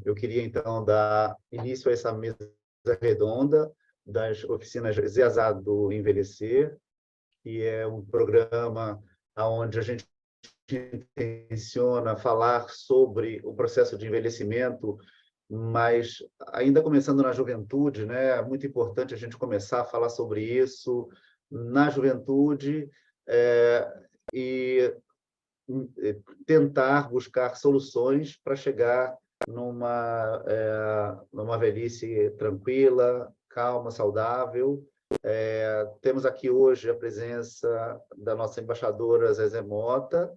Eu queria, então, dar início a essa mesa redonda das oficinas ZEASA do Envelhecer, que é um programa onde a gente intenciona falar sobre o processo de envelhecimento, mas ainda começando na juventude, né? É muito importante a gente começar a falar sobre isso na juventude, e tentar buscar soluções para chegar numa velhice tranquila, calma, saudável. Temos aqui hoje a presença da nossa embaixadora Zezé Mota,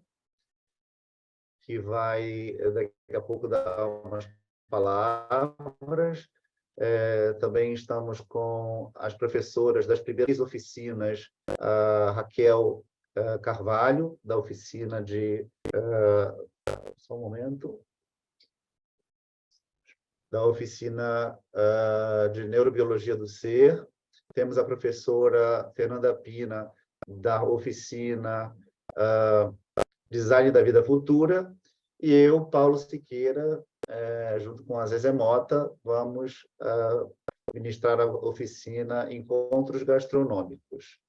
que vai daqui a pouco dar umas palavras. Também estamos com as professoras das primeiras oficinas, a Raquel Carvalho, da oficina de... só um momento. Da oficina de Neurobiologia do Ser. Temos a professora Fernanda Pina, da oficina Design da Vida Futura, e eu, Paulo Siqueira, junto com a Zezé Mota, vamos ministrar a oficina Encontros Gastronômicos.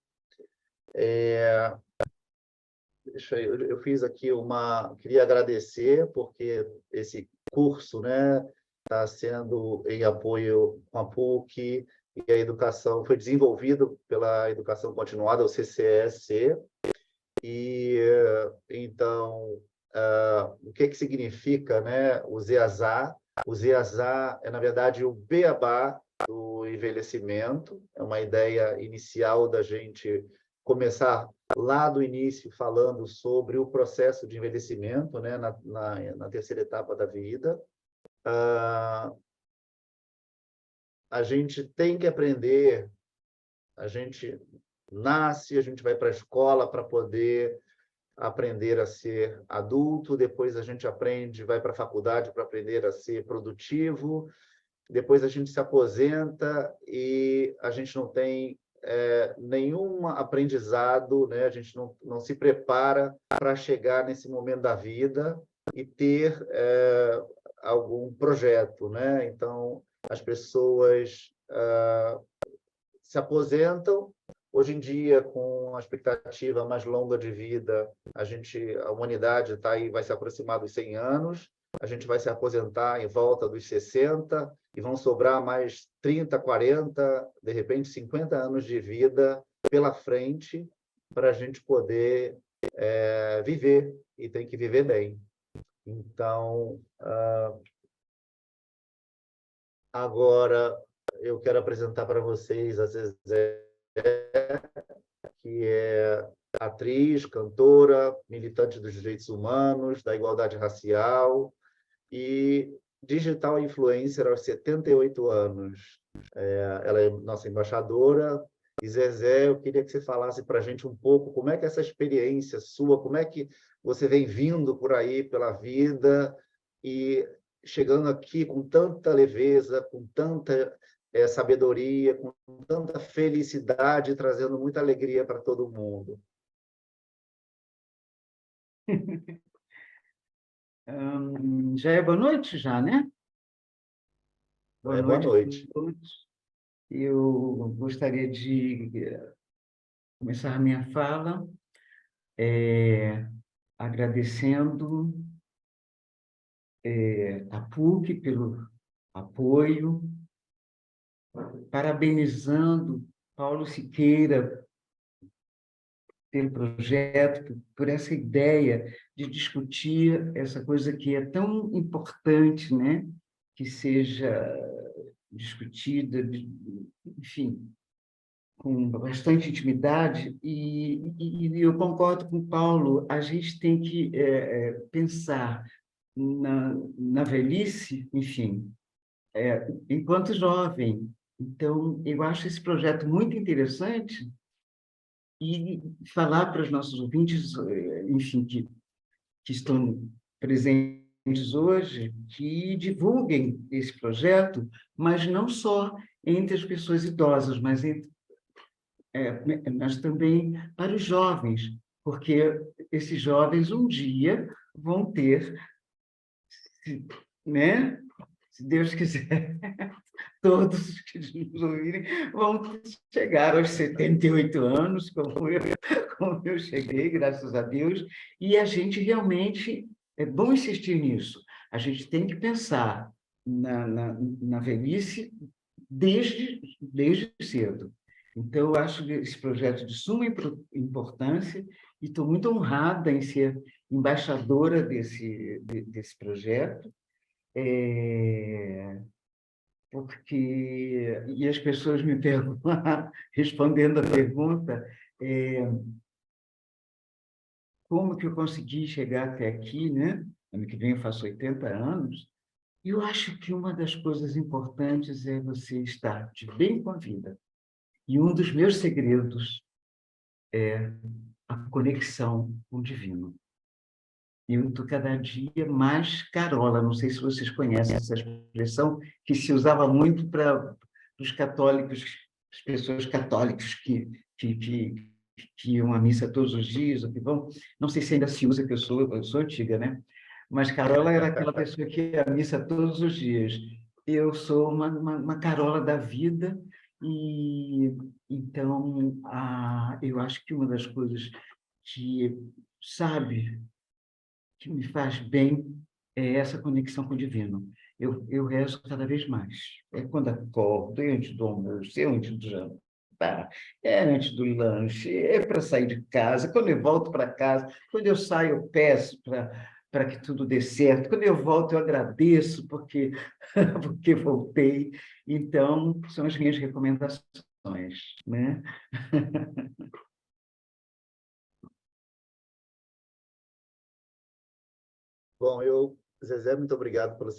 Eu fiz aqui queria agradecer, porque esse curso, né, está sendo em apoio com a PUC, e a educação foi desenvolvido pela Educação Continuada, o CCSC. E, então, o que significa, né, o ZEASA? O ZEASA é, na verdade, o beabá do envelhecimento. É uma ideia inicial da gente começar lá do início falando sobre o processo de envelhecimento, né, na terceira etapa da vida. A gente tem que aprender, a gente nasce, a gente vai para a escola para poder aprender a ser adulto, depois a gente vai para a faculdade para aprender a ser produtivo, depois a gente se aposenta e a gente não tem nenhum aprendizado, né? A gente não se prepara para chegar nesse momento da vida e ter algum projeto, né? Então, as pessoas se aposentam. Hoje em dia, com a expectativa mais longa de vida, a humanidade vai se aproximar dos 100 anos, a gente vai se aposentar em volta dos 60 e vão sobrar mais 30, 40, de repente 50 anos de vida pela frente para a gente poder viver, e tem que viver bem. Então, agora eu quero apresentar para vocês a Zezé, que é atriz, cantora, militante dos direitos humanos, da igualdade racial e digital influencer aos 78 anos. Ela é nossa embaixadora. E, Zezé, eu queria que você falasse para a gente um pouco como é que essa experiência sua, como é que você vem vindo por aí pela vida e chegando aqui com tanta leveza, com tanta sabedoria, com tanta felicidade, trazendo muita alegria para todo mundo. Já é boa noite, já, né? Boa noite. Boa noite. Eu gostaria de começar a minha fala agradecendo a PUC pelo apoio, parabenizando Paulo Siqueira pelo projeto, por essa ideia de discutir essa coisa que é tão importante, né? Que seja discutida, enfim, com bastante intimidade, e eu concordo com o Paulo, a gente tem que pensar na velhice, enfim, enquanto jovem. Então, eu acho esse projeto muito interessante e falar para os nossos ouvintes, enfim, que estão presentes hoje, que divulguem esse projeto, mas não só entre as pessoas idosas, mas também para os jovens, porque esses jovens um dia vão ter, né? Se Deus quiser, todos que nos ouvirem vão chegar aos 78 anos, como eu cheguei, graças a Deus, e a gente realmente, é bom insistir nisso, a gente tem que pensar na velhice desde cedo. Então, eu acho esse projeto de suma importância e estou muito honrada em ser embaixadora desse projeto, porque, e as pessoas me perguntam, respondendo a pergunta, como que eu consegui chegar até aqui, né? Ano que vem eu faço 80 anos, e eu acho que uma das coisas importantes é você estar de bem com a vida. E um dos meus segredos é a conexão com o divino. E eu estou cada dia mais carola. Não sei se vocês conhecem essa expressão, que se usava muito para os católicos, as pessoas católicas que iam à missa todos os dias, ou que vão. Não sei se ainda se usa, que eu sou antiga, né? Mas carola era aquela pessoa que ia à missa todos os dias. Eu sou uma carola da vida, e então eu acho que uma das coisas que, sabe, que me faz bem é essa conexão com o divino. Eu rezo cada vez mais. É quando acordo, é antes do almoço, é antes do jantar, é antes do lanche, é para sair de casa, quando eu volto para casa, quando eu saio, eu peço para que tudo dê certo. Quando eu volto, eu agradeço porque voltei. Então, são as minhas recomendações, né? Bom, Zezé, muito obrigado pelo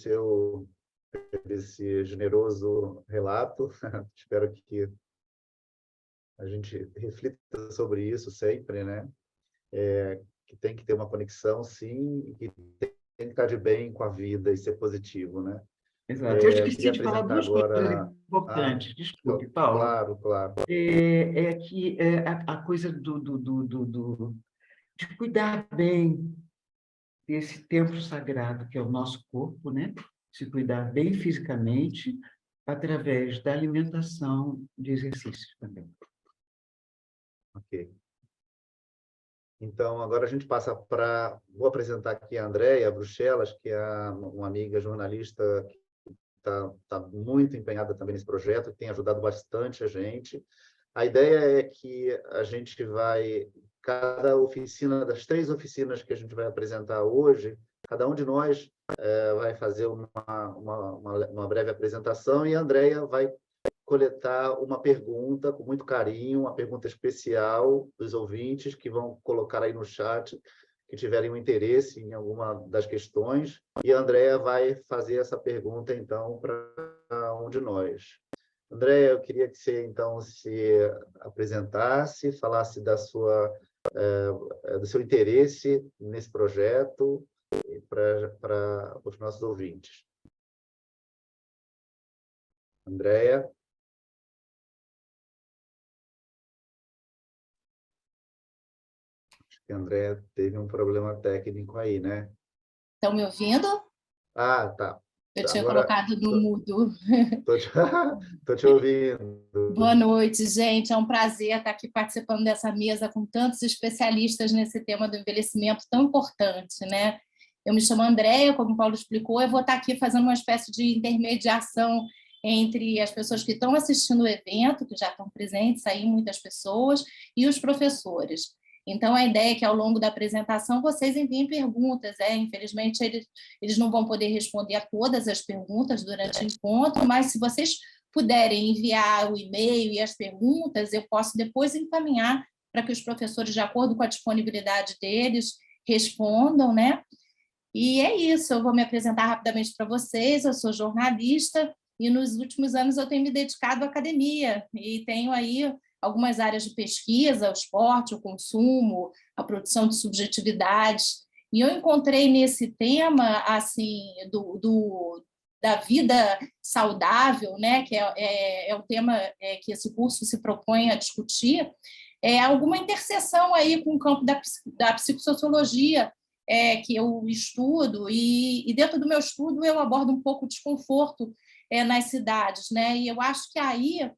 esse generoso relato. Espero que a gente reflita sobre isso sempre, né? Que tem que ter uma conexão, sim, e que tem que estar de bem com a vida e ser positivo, né? Exato. Eu Eu esqueci queria de falar apresentar duas coisas agora... Ah, importantes. Desculpe, Paulo. claro, claro. Que a coisa de cuidar bem desse templo sagrado que é o nosso corpo, né? Se cuidar bem fisicamente, através da alimentação, de exercícios também. Ok. Então, agora a gente passa para... Vou apresentar aqui a Andréia Bruxelas, que é uma amiga jornalista que está muito empenhada também nesse projeto, que tem ajudado bastante a gente. A ideia é que a gente vai... Cada oficina, das 3 oficinas que a gente vai apresentar hoje, cada um de nós vai fazer uma breve apresentação e a Andréia vai coletar uma pergunta com muito carinho, uma pergunta especial dos ouvintes que vão colocar aí no chat, que tiverem um interesse em alguma das questões, e a Andréa vai fazer essa pergunta, então, para um de nós. Andréa, eu queria que você, então, se apresentasse, falasse do seu interesse nesse projeto para os nossos ouvintes. Andréa? Que a Andréa teve um problema técnico aí, né? Estão me ouvindo? Ah, tá. Eu tinha Agora colocado no mudo. tô te ouvindo. Boa noite, gente. É um prazer estar aqui participando dessa mesa com tantos especialistas nesse tema do envelhecimento tão importante, né? Eu me chamo Andréia, como o Paulo explicou, eu vou estar aqui fazendo uma espécie de intermediação entre as pessoas que estão assistindo o evento, que já estão presentes aí, muitas pessoas, e os professores. Então, a ideia é que, ao longo da apresentação, vocês enviem perguntas. Infelizmente, eles não vão poder responder a todas as perguntas durante o encontro, mas se vocês puderem enviar o e-mail e as perguntas, eu posso depois encaminhar para que os professores, de acordo com a disponibilidade deles, respondam, né? E é isso, eu vou me apresentar rapidamente para vocês. Eu sou jornalista e, nos últimos anos, eu tenho me dedicado à academia e tenho aí algumas áreas de pesquisa, o esporte, o consumo, a produção de subjetividades. E eu encontrei nesse tema assim da vida saudável, né, que é o tema que esse curso se propõe a discutir, alguma interseção aí com o campo da psicossociologia, que eu estudo, e dentro do meu estudo eu abordo um pouco o desconforto nas cidades, né? E eu acho que aí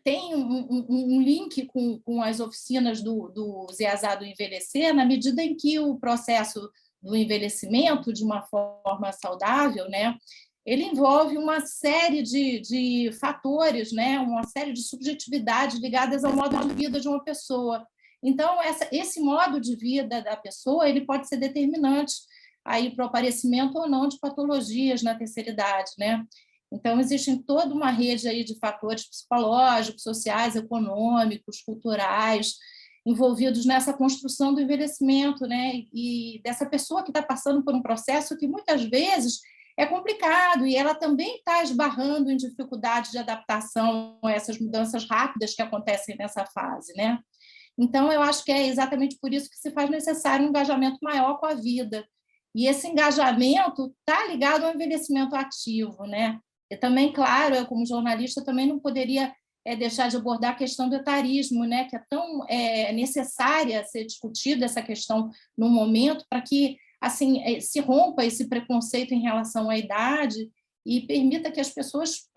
tem um link com as oficinas do Zeazá do Envelhecer, na medida em que o processo do envelhecimento, de uma forma saudável, né, ele envolve uma série de fatores, né, uma série de subjetividades ligadas ao modo de vida de uma pessoa. Então, esse modo de vida da pessoa ele pode ser determinante aí para o aparecimento ou não de patologias na terceira idade, né? Então, existe toda uma rede aí de fatores psicológicos, sociais, econômicos, culturais, envolvidos nessa construção do envelhecimento, né? E dessa pessoa que está passando por um processo que muitas vezes é complicado e ela também está esbarrando em dificuldades de adaptação a essas mudanças rápidas que acontecem nessa fase, né? Então, eu acho que é exatamente por isso que se faz necessário um engajamento maior com a vida. E esse engajamento está ligado ao envelhecimento ativo, né? E também, claro, eu como jornalista também não poderia deixar de abordar a questão do etarismo, né? Que é tão necessária ser discutida essa questão no momento para que assim se rompa esse preconceito em relação à idade e permita que as pessoas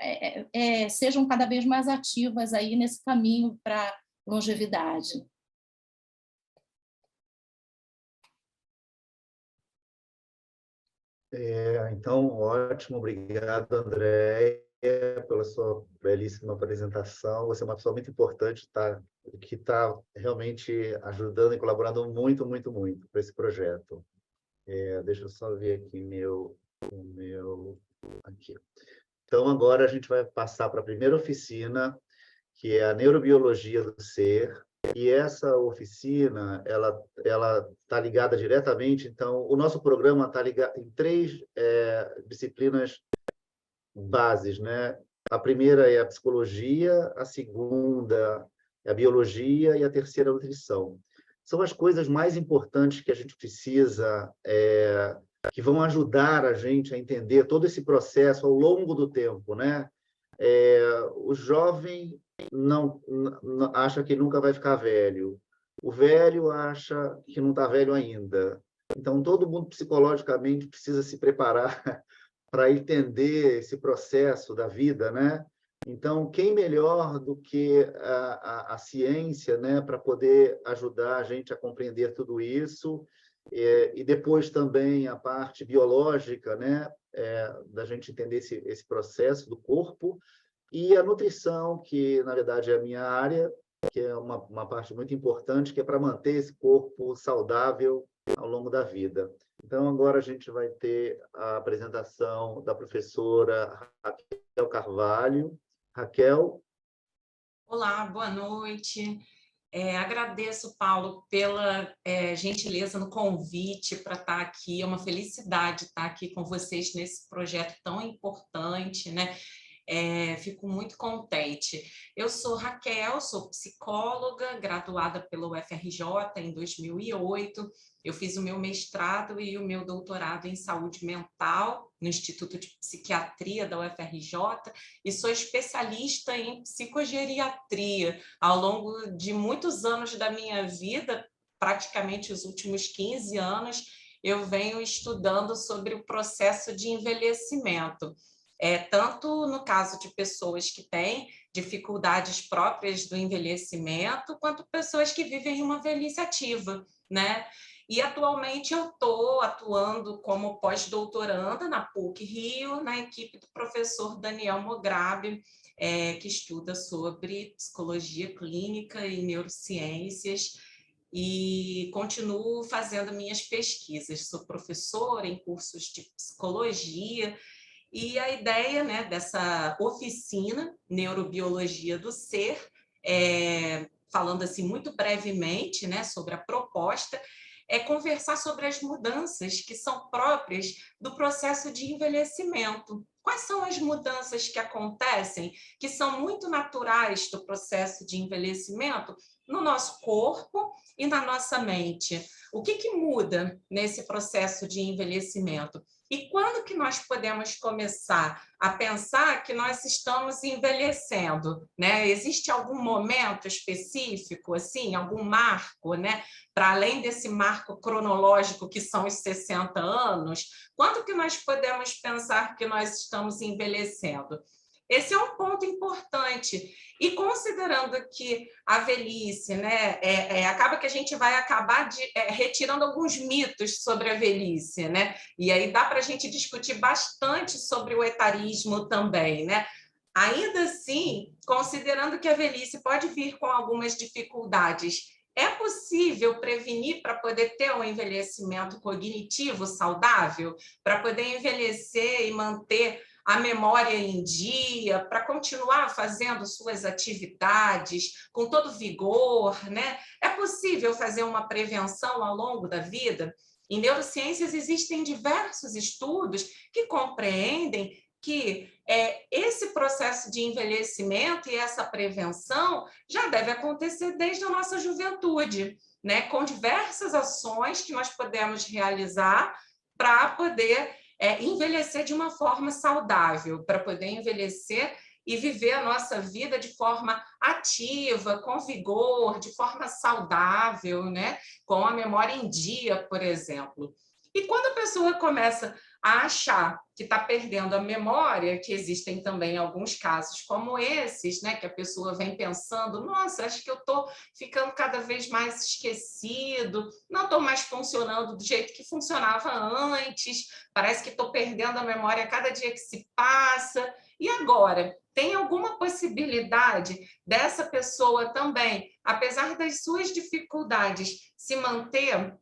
sejam cada vez mais ativas aí nesse caminho para longevidade. Então, ótimo, obrigado, Andréia, pela sua belíssima apresentação. Você é uma pessoa muito importante, que está realmente ajudando e colaborando muito, muito, muito para esse projeto. Deixa eu só ver aqui o meu aqui. Então, agora a gente vai passar para a primeira oficina, que é a neurobiologia do ser. E essa oficina, ela está ligada diretamente. Então, o nosso programa está ligado em 3 disciplinas bases, né? A primeira é a psicologia, a segunda é a biologia e a terceira é a nutrição. São as coisas mais importantes que a gente precisa, que vão ajudar a gente a entender todo esse processo ao longo do tempo, né? O jovem não acha que nunca vai ficar velho. O velho acha que não está velho ainda. Então, todo mundo psicologicamente precisa se preparar para entender esse processo da vida, né? Então, quem melhor do que a ciência, né, para poder ajudar a gente a compreender tudo isso, e depois também a parte biológica, né, da gente entender esse processo do corpo, e a nutrição, que na verdade é a minha área, que é uma parte muito importante, que é para manter esse corpo saudável ao longo da vida. Então, agora a gente vai ter a apresentação da professora Raquel Carvalho. Raquel. Olá, boa noite. Agradeço, Paulo, pela gentileza no convite para estar aqui. É uma felicidade estar aqui com vocês nesse projeto tão importante, né? Fico muito contente. Eu sou Raquel, sou psicóloga, graduada pela UFRJ em 2008. Eu fiz o meu mestrado e o meu doutorado em saúde mental no Instituto de Psiquiatria da UFRJ e sou especialista em psicogeriatria. Ao longo de muitos anos da minha vida, praticamente os últimos 15 anos, eu venho estudando sobre o processo de envelhecimento. Tanto no caso de pessoas que têm dificuldades próprias do envelhecimento, quanto pessoas que vivem uma velhice ativa, né? E atualmente eu estou atuando como pós-doutoranda na PUC-Rio, na equipe do professor Daniel Mograbi, que estuda sobre psicologia clínica e neurociências, e continuo fazendo minhas pesquisas. Sou professora em cursos de psicologia. E a ideia, né, dessa oficina, Neurobiologia do Ser, falando assim muito brevemente, né, sobre a proposta, é conversar sobre as mudanças que são próprias do processo de envelhecimento. Quais são as mudanças que acontecem, que são muito naturais do processo de envelhecimento no nosso corpo e na nossa mente? O que muda nesse processo de envelhecimento? E quando que nós podemos começar a pensar que nós estamos envelhecendo, né? Existe algum momento específico, assim, algum marco, né? Para além desse marco cronológico que são os 60 anos, quando que nós podemos pensar que nós estamos envelhecendo? Esse é um ponto importante. E considerando que a velhice, né, acaba que a gente vai acabar retirando alguns mitos sobre a velhice, né? E aí dá para a gente discutir bastante sobre o etarismo também, né? Ainda assim, considerando que a velhice pode vir com algumas dificuldades, é possível prevenir para poder ter um envelhecimento cognitivo saudável, para poder envelhecer e manter a memória em dia, para continuar fazendo suas atividades com todo vigor, né? É possível fazer uma prevenção ao longo da vida? Em neurociências existem diversos estudos que compreendem que esse processo de envelhecimento e essa prevenção já deve acontecer desde a nossa juventude, né? Com diversas ações que nós podemos realizar para poder envelhecer de uma forma saudável, para poder envelhecer e viver a nossa vida de forma ativa, com vigor, de forma saudável, né? Com a memória em dia, por exemplo. E quando a pessoa começa a achar que está perdendo a memória, que existem também alguns casos como esses, né, que a pessoa vem pensando, nossa, acho que eu estou ficando cada vez mais esquecido, não estou mais funcionando do jeito que funcionava antes, parece que estou perdendo a memória a cada dia que se passa. E agora? Tem alguma possibilidade dessa pessoa também, apesar das suas dificuldades, se manter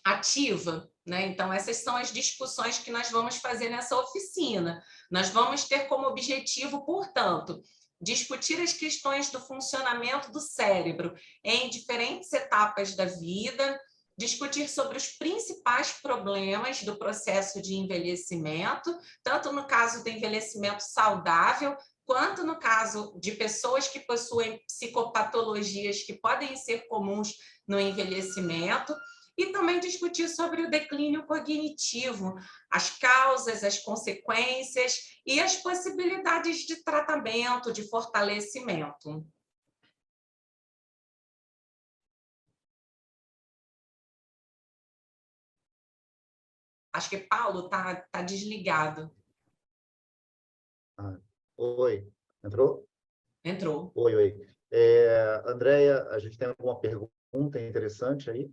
ativa? Né? Então, essas são as discussões que nós vamos fazer nessa oficina. Nós vamos ter como objetivo, portanto, discutir as questões do funcionamento do cérebro em diferentes etapas da vida, discutir sobre os principais problemas do processo de envelhecimento, tanto no caso do envelhecimento saudável, quanto no caso de pessoas que possuem psicopatologias que podem ser comuns no envelhecimento, e também discutir sobre o declínio cognitivo, as causas, as consequências e as possibilidades de tratamento, de fortalecimento. Acho que Paulo tá desligado. Oi, entrou? Entrou. Oi. Andréia, a gente tem alguma pergunta interessante aí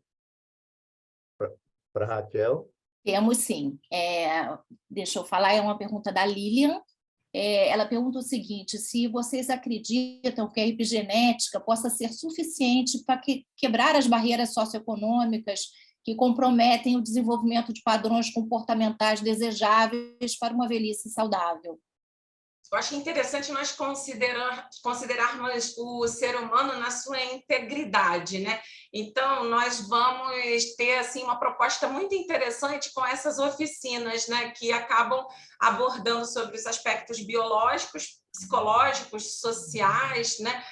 para Raquel? Temos sim. Deixa eu falar, é uma pergunta da Lilian. Ela pergunta o seguinte: se vocês acreditam que a epigenética possa ser suficiente para quebrar as barreiras socioeconômicas que comprometem o desenvolvimento de padrões comportamentais desejáveis para uma velhice saudável. Eu acho interessante nós considerarmos o ser humano na sua integridade, né? Então, nós vamos ter assim uma proposta muito interessante com essas oficinas, né, que acabam abordando sobre os aspectos biológicos, psicológicos, sociais, né,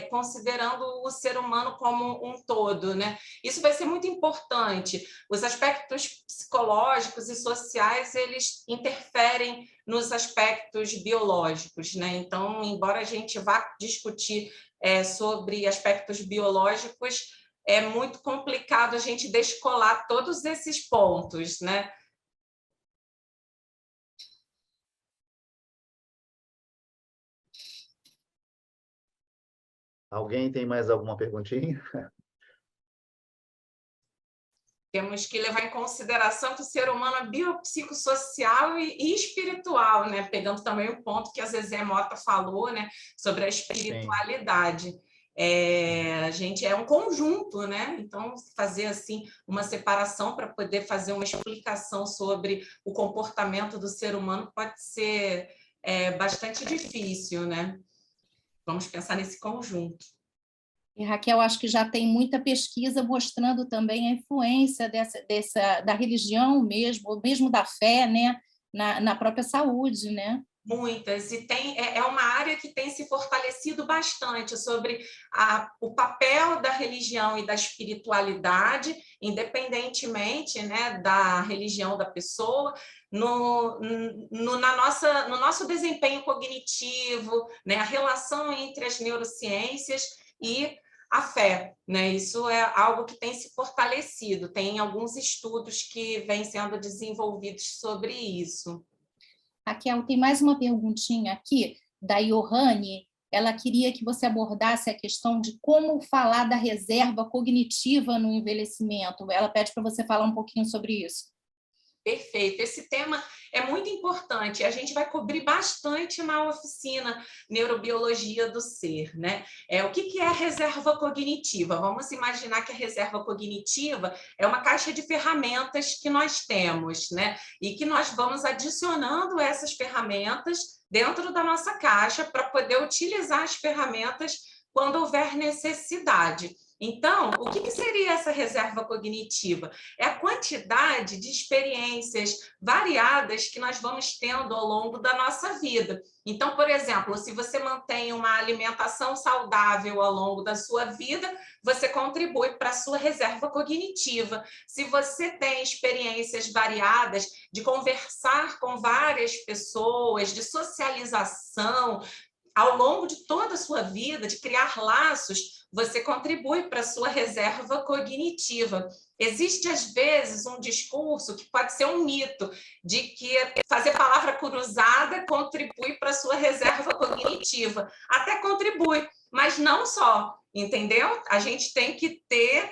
considerando o ser humano como um todo, né? Isso vai ser muito importante. Os aspectos psicológicos e sociais, eles interferem nos aspectos biológicos, né? Então, embora a gente vá discutir sobre aspectos biológicos, é muito complicado a gente descolar todos esses pontos, né? Alguém tem mais alguma perguntinha? Temos que levar em consideração que o ser humano é biopsicossocial e espiritual, né? Pegando também o ponto que a Zezé Mota falou, né? Sobre a espiritualidade. A gente é um conjunto, né? Então, fazer assim uma separação para poder fazer uma explicação sobre o comportamento do ser humano pode ser bastante difícil, né? Vamos pensar nesse conjunto. E, Raquel, acho que já tem muita pesquisa mostrando também a influência da religião mesmo, ou mesmo da fé, né, na própria saúde, né? Muitas, e é uma área que tem se fortalecido bastante sobre o papel da religião e da espiritualidade, independentemente, né, da religião da pessoa, no nosso desempenho cognitivo, né, a relação entre as neurociências e a fé, né? Isso é algo que tem se fortalecido, tem alguns estudos que vêm sendo desenvolvidos sobre isso. Raquel, tem mais uma perguntinha aqui, da Johanne. Ela queria que você abordasse a questão de como falar da reserva cognitiva no envelhecimento. Ela pede para você falar um pouquinho sobre isso. Perfeito. Esse tema é muito importante. A gente vai cobrir bastante na oficina Neurobiologia do Ser, né? O que é a reserva cognitiva? Vamos imaginar que a reserva cognitiva é uma caixa de ferramentas que nós temos, né? E que nós vamos adicionando essas ferramentas dentro da nossa caixa para poder utilizar as ferramentas quando houver necessidade. Então, o que seria essa reserva cognitiva? É a quantidade de experiências variadas que nós vamos tendo ao longo da nossa vida. Então, por exemplo, se você mantém uma alimentação saudável ao longo da sua vida, você contribui para a sua reserva cognitiva. Se você tem experiências variadas de conversar com várias pessoas, de socialização, ao longo de toda a sua vida, de criar laços, você contribui para a sua reserva cognitiva. Existe, às vezes, um discurso que pode ser um mito, de que fazer palavra cruzada contribui para a sua reserva cognitiva. Até contribui, mas não só, entendeu? A gente tem que ter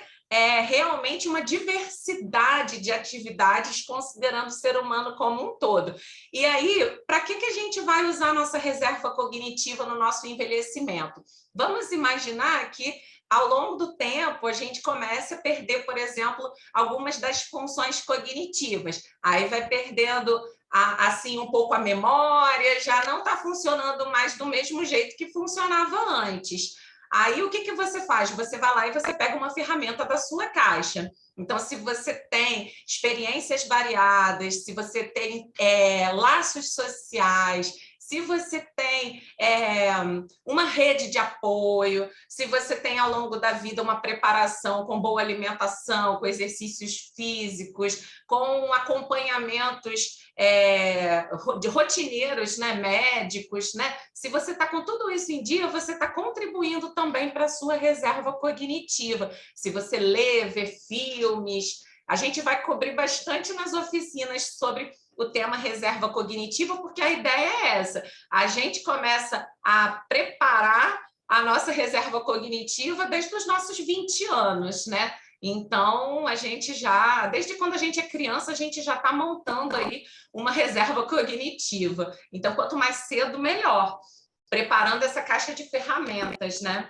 realmente uma diversidade de atividades, considerando o ser humano como um todo. E aí, para que a gente vai usar a nossa reserva cognitiva no nosso envelhecimento? Vamos imaginar que, ao longo do tempo, a gente começa a perder, por exemplo, algumas das funções cognitivas. Aí vai perdendo assim um pouco a memória, já não está funcionando mais do mesmo jeito que funcionava antes. Aí, o que você faz? Você vai lá e você pega uma ferramenta da sua caixa. Então, se você tem experiências variadas, se você tem laços sociais, se você tem uma rede de apoio, se você tem ao longo da vida uma preparação com boa alimentação, com exercícios físicos, com acompanhamentos de rotineiros, né, médicos, né? Se você está com tudo isso em dia, você está contribuindo também para a sua reserva cognitiva. Se você lê, vê filmes, a gente vai cobrir bastante nas oficinas sobre o tema reserva cognitiva, porque a ideia é essa. A gente começa a preparar a nossa reserva cognitiva desde os nossos 20 anos, né? Então, a gente já, desde quando a gente é criança, a gente já está montando aí uma reserva cognitiva. Então, quanto mais cedo, melhor. Preparando essa caixa de ferramentas, né?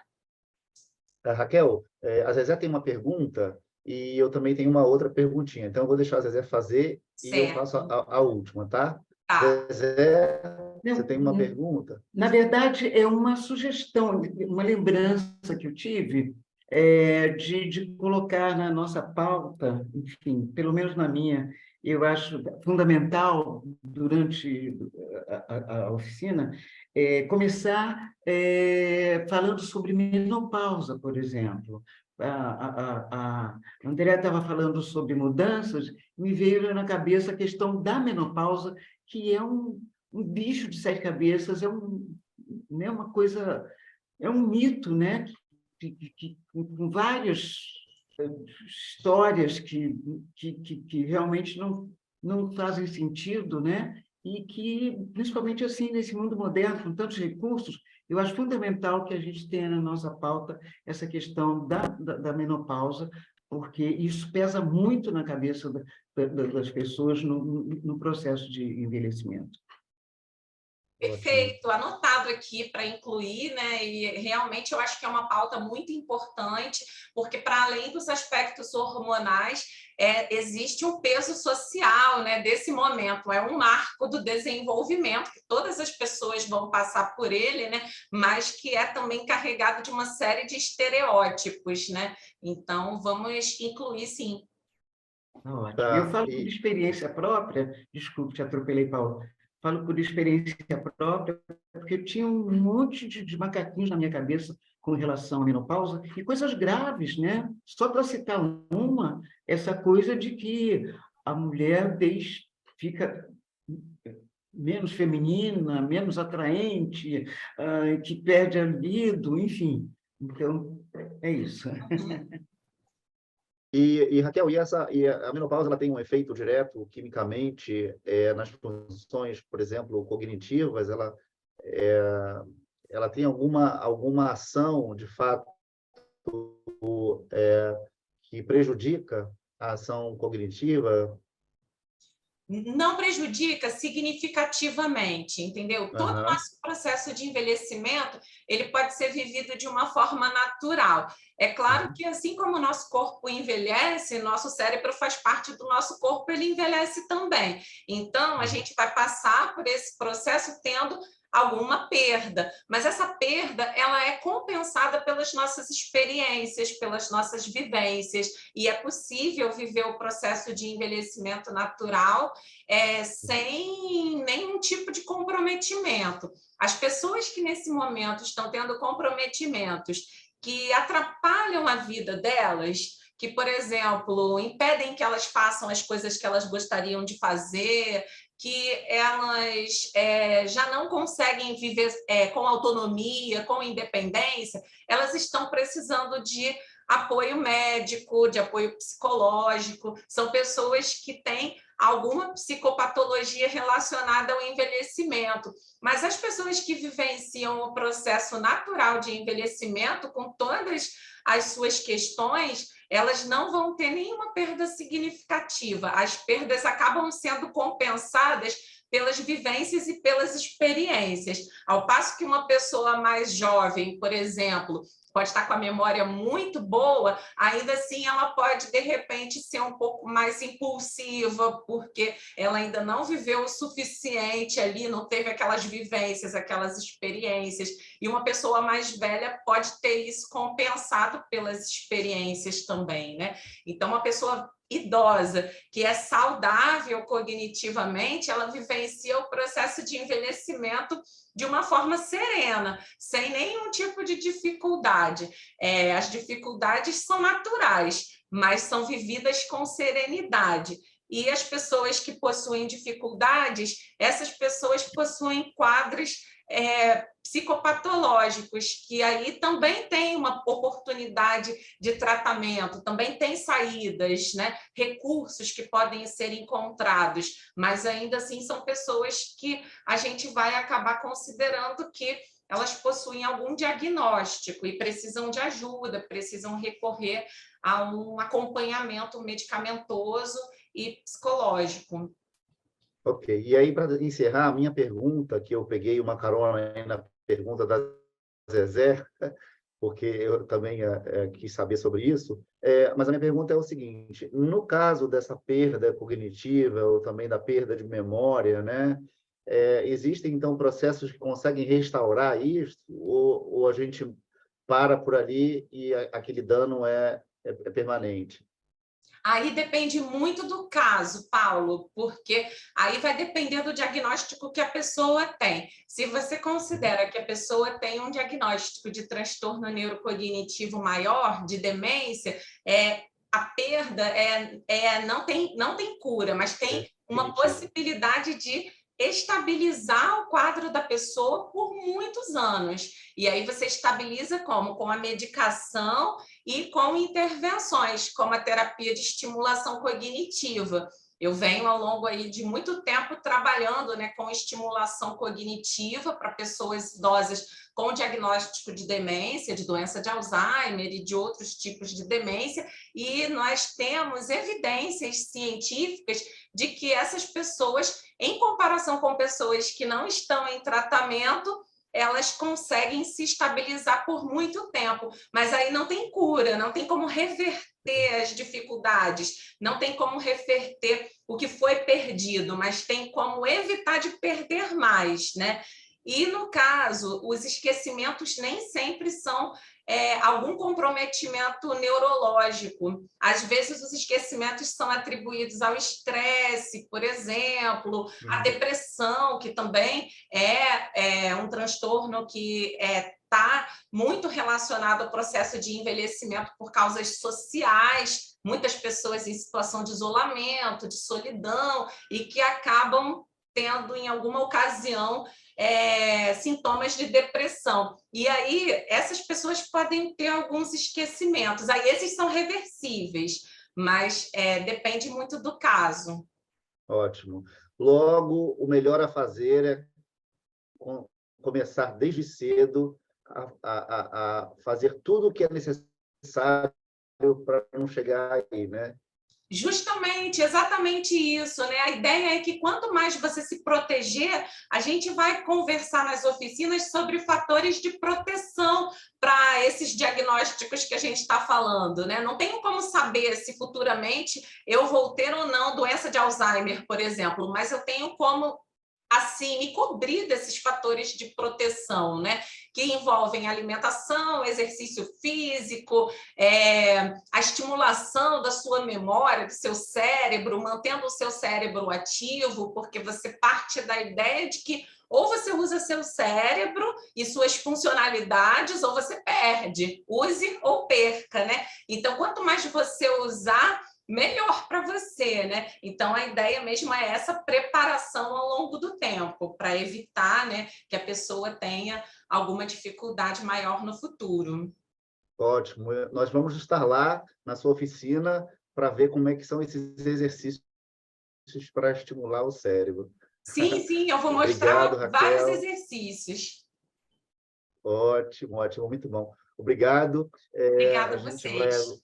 Raquel, a Zezé tem uma pergunta e eu também tenho uma outra perguntinha. Então, eu vou deixar a Zezé fazer Certo. E eu faço a última, tá? Tá. Zezé, você tem uma pergunta? Na verdade, é uma sugestão, uma lembrança que eu tive de colocar na nossa pauta, enfim, pelo menos na minha, eu acho fundamental, durante a oficina, começar falando sobre menopausa, por exemplo. A Andrea estava falando sobre mudanças, me veio na cabeça a questão da menopausa, que é um bicho de 7 cabeças, né, uma coisa, é um mito, né, com várias histórias que realmente não fazem sentido, né? E que, principalmente assim, nesse mundo moderno, com tantos recursos, eu acho fundamental que a gente tenha na nossa pauta essa questão da menopausa, porque isso pesa muito na cabeça das pessoas no processo de envelhecimento. Perfeito, anotado aqui para incluir, né? E realmente eu acho que é uma pauta muito importante, porque para além dos aspectos hormonais, existe um peso social, né, desse momento, é um marco do desenvolvimento, que todas as pessoas vão passar por ele, né, mas que é também carregado de uma série de estereótipos, né? Então, vamos incluir, sim. Ótimo. Tá, Eu falo por experiência própria, desculpe, te atropelei, Paulo. falo por experiência própria, porque eu tinha um monte de macaquinhos na minha cabeça com relação à menopausa, e coisas graves, né? Só para citar uma, essa coisa de que a mulher fica menos feminina, menos atraente, que perde a libido, enfim. Então, é isso. Raquel, e a menopausa ela tem um efeito direto quimicamente nas funções, por exemplo, cognitivas? Ela tem alguma ação, de fato, que prejudica a ação cognitiva? Não prejudica significativamente, entendeu? Todo o Aham. nosso processo de envelhecimento, ele pode ser vivido de uma forma natural. É claro que, assim como o nosso corpo envelhece, nosso cérebro faz parte do nosso corpo, ele envelhece também. Então, a gente vai passar por esse processo tendo alguma perda, mas essa perda ela é compensada pelas nossas experiências, pelas nossas vivências, e é possível viver o processo de envelhecimento natural sem nenhum tipo de comprometimento. As pessoas que nesse momento estão tendo comprometimentos que atrapalham a vida delas, que, por exemplo, impedem que elas façam as coisas que elas gostariam de fazer, que elas já não conseguem viver com autonomia, com independência, elas estão precisando de apoio médico, de apoio psicológico. São pessoas que têm alguma psicopatologia relacionada ao envelhecimento. Mas as pessoas que vivenciam o processo natural de envelhecimento, com todas as suas questões, elas não vão ter nenhuma perda significativa. As perdas acabam sendo compensadas pelas vivências e pelas experiências. Ao passo que uma pessoa mais jovem, por exemplo, pode estar com a memória muito boa, ainda assim ela pode, de repente, ser um pouco mais impulsiva, porque ela ainda não viveu o suficiente ali, não teve aquelas vivências, aquelas experiências. E uma pessoa mais velha pode ter isso compensado pelas experiências também, né? Então, uma pessoa idosa, que é saudável cognitivamente, ela vivencia o processo de envelhecimento de uma forma serena, sem nenhum tipo de dificuldade. As dificuldades são naturais, mas são vividas com serenidade. E as pessoas que possuem dificuldades, essas pessoas possuem quadros psicopatológicos, que aí também tem uma oportunidade de tratamento, também tem saídas, né? Recursos que podem ser encontrados, mas ainda assim são pessoas que a gente vai acabar considerando que elas possuem algum diagnóstico e precisam de ajuda, precisam recorrer a um acompanhamento medicamentoso e psicológico. Ok. E aí, para encerrar, a minha pergunta, que eu peguei uma carona aí na pergunta da Zezé, porque eu também quis saber sobre isso, mas a minha pergunta é o seguinte: no caso dessa perda cognitiva ou também da perda de memória, né, existem, então, processos que conseguem restaurar isso, ou a gente para por ali e aquele dano é permanente? Aí depende muito do caso, Paulo, porque aí vai depender do diagnóstico que a pessoa tem. Se você considera que a pessoa tem um diagnóstico de transtorno neurocognitivo maior, de demência, a perda não tem cura, mas tem uma possibilidade de estabilizar o quadro da pessoa por muitos anos. E aí você estabiliza como? Com a medicação e com intervenções, como a terapia de estimulação cognitiva. Eu venho ao longo aí de muito tempo trabalhando, né, com estimulação cognitiva para pessoas idosas com diagnóstico de demência, de doença de Alzheimer e de outros tipos de demência, e nós temos evidências científicas de que essas pessoas, em comparação com pessoas que não estão em tratamento, elas conseguem se estabilizar por muito tempo, mas aí não tem cura, não tem como reverter as dificuldades, não tem como reverter o que foi perdido, mas tem como evitar de perder mais, né? E, no caso, os esquecimentos nem sempre são algum comprometimento neurológico. Às vezes, os esquecimentos são atribuídos ao estresse, por exemplo, à depressão, que também é um transtorno que está muito relacionado ao processo de envelhecimento por causas sociais, muitas pessoas em situação de isolamento, de solidão, e que acabam tendo, em alguma ocasião, sintomas de depressão. E aí, essas pessoas podem ter alguns esquecimentos. Aí, esses são reversíveis, mas depende muito do caso. Ótimo. Logo, o melhor a fazer é começar desde cedo a fazer tudo o que é necessário para não chegar aí, né? Justamente, exatamente isso, né? A ideia é que quanto mais você se proteger, a gente vai conversar nas oficinas sobre fatores de proteção para esses diagnósticos que a gente está falando, né? Não tenho como saber se futuramente eu vou ter ou não doença de Alzheimer, por exemplo, mas eu tenho como assim, me cobrir desses fatores de proteção, né? Que envolvem alimentação, exercício físico, a estimulação da sua memória, do seu cérebro, mantendo o seu cérebro ativo, porque você parte da ideia de que ou você usa seu cérebro e suas funcionalidades, ou você perde, use ou perca, né? Então, quanto mais você usar, melhor para você, né? Então, a ideia mesmo é essa preparação ao longo do tempo, para evitar, né, que a pessoa tenha alguma dificuldade maior no futuro. Ótimo. Nós vamos estar lá na sua oficina para ver como é que são esses exercícios para estimular o cérebro. Sim, eu vou mostrar Obrigado, vários Raquel. exercícios. Ótimo, ótimo, muito bom. Obrigado. Obrigada a gente vai vocês.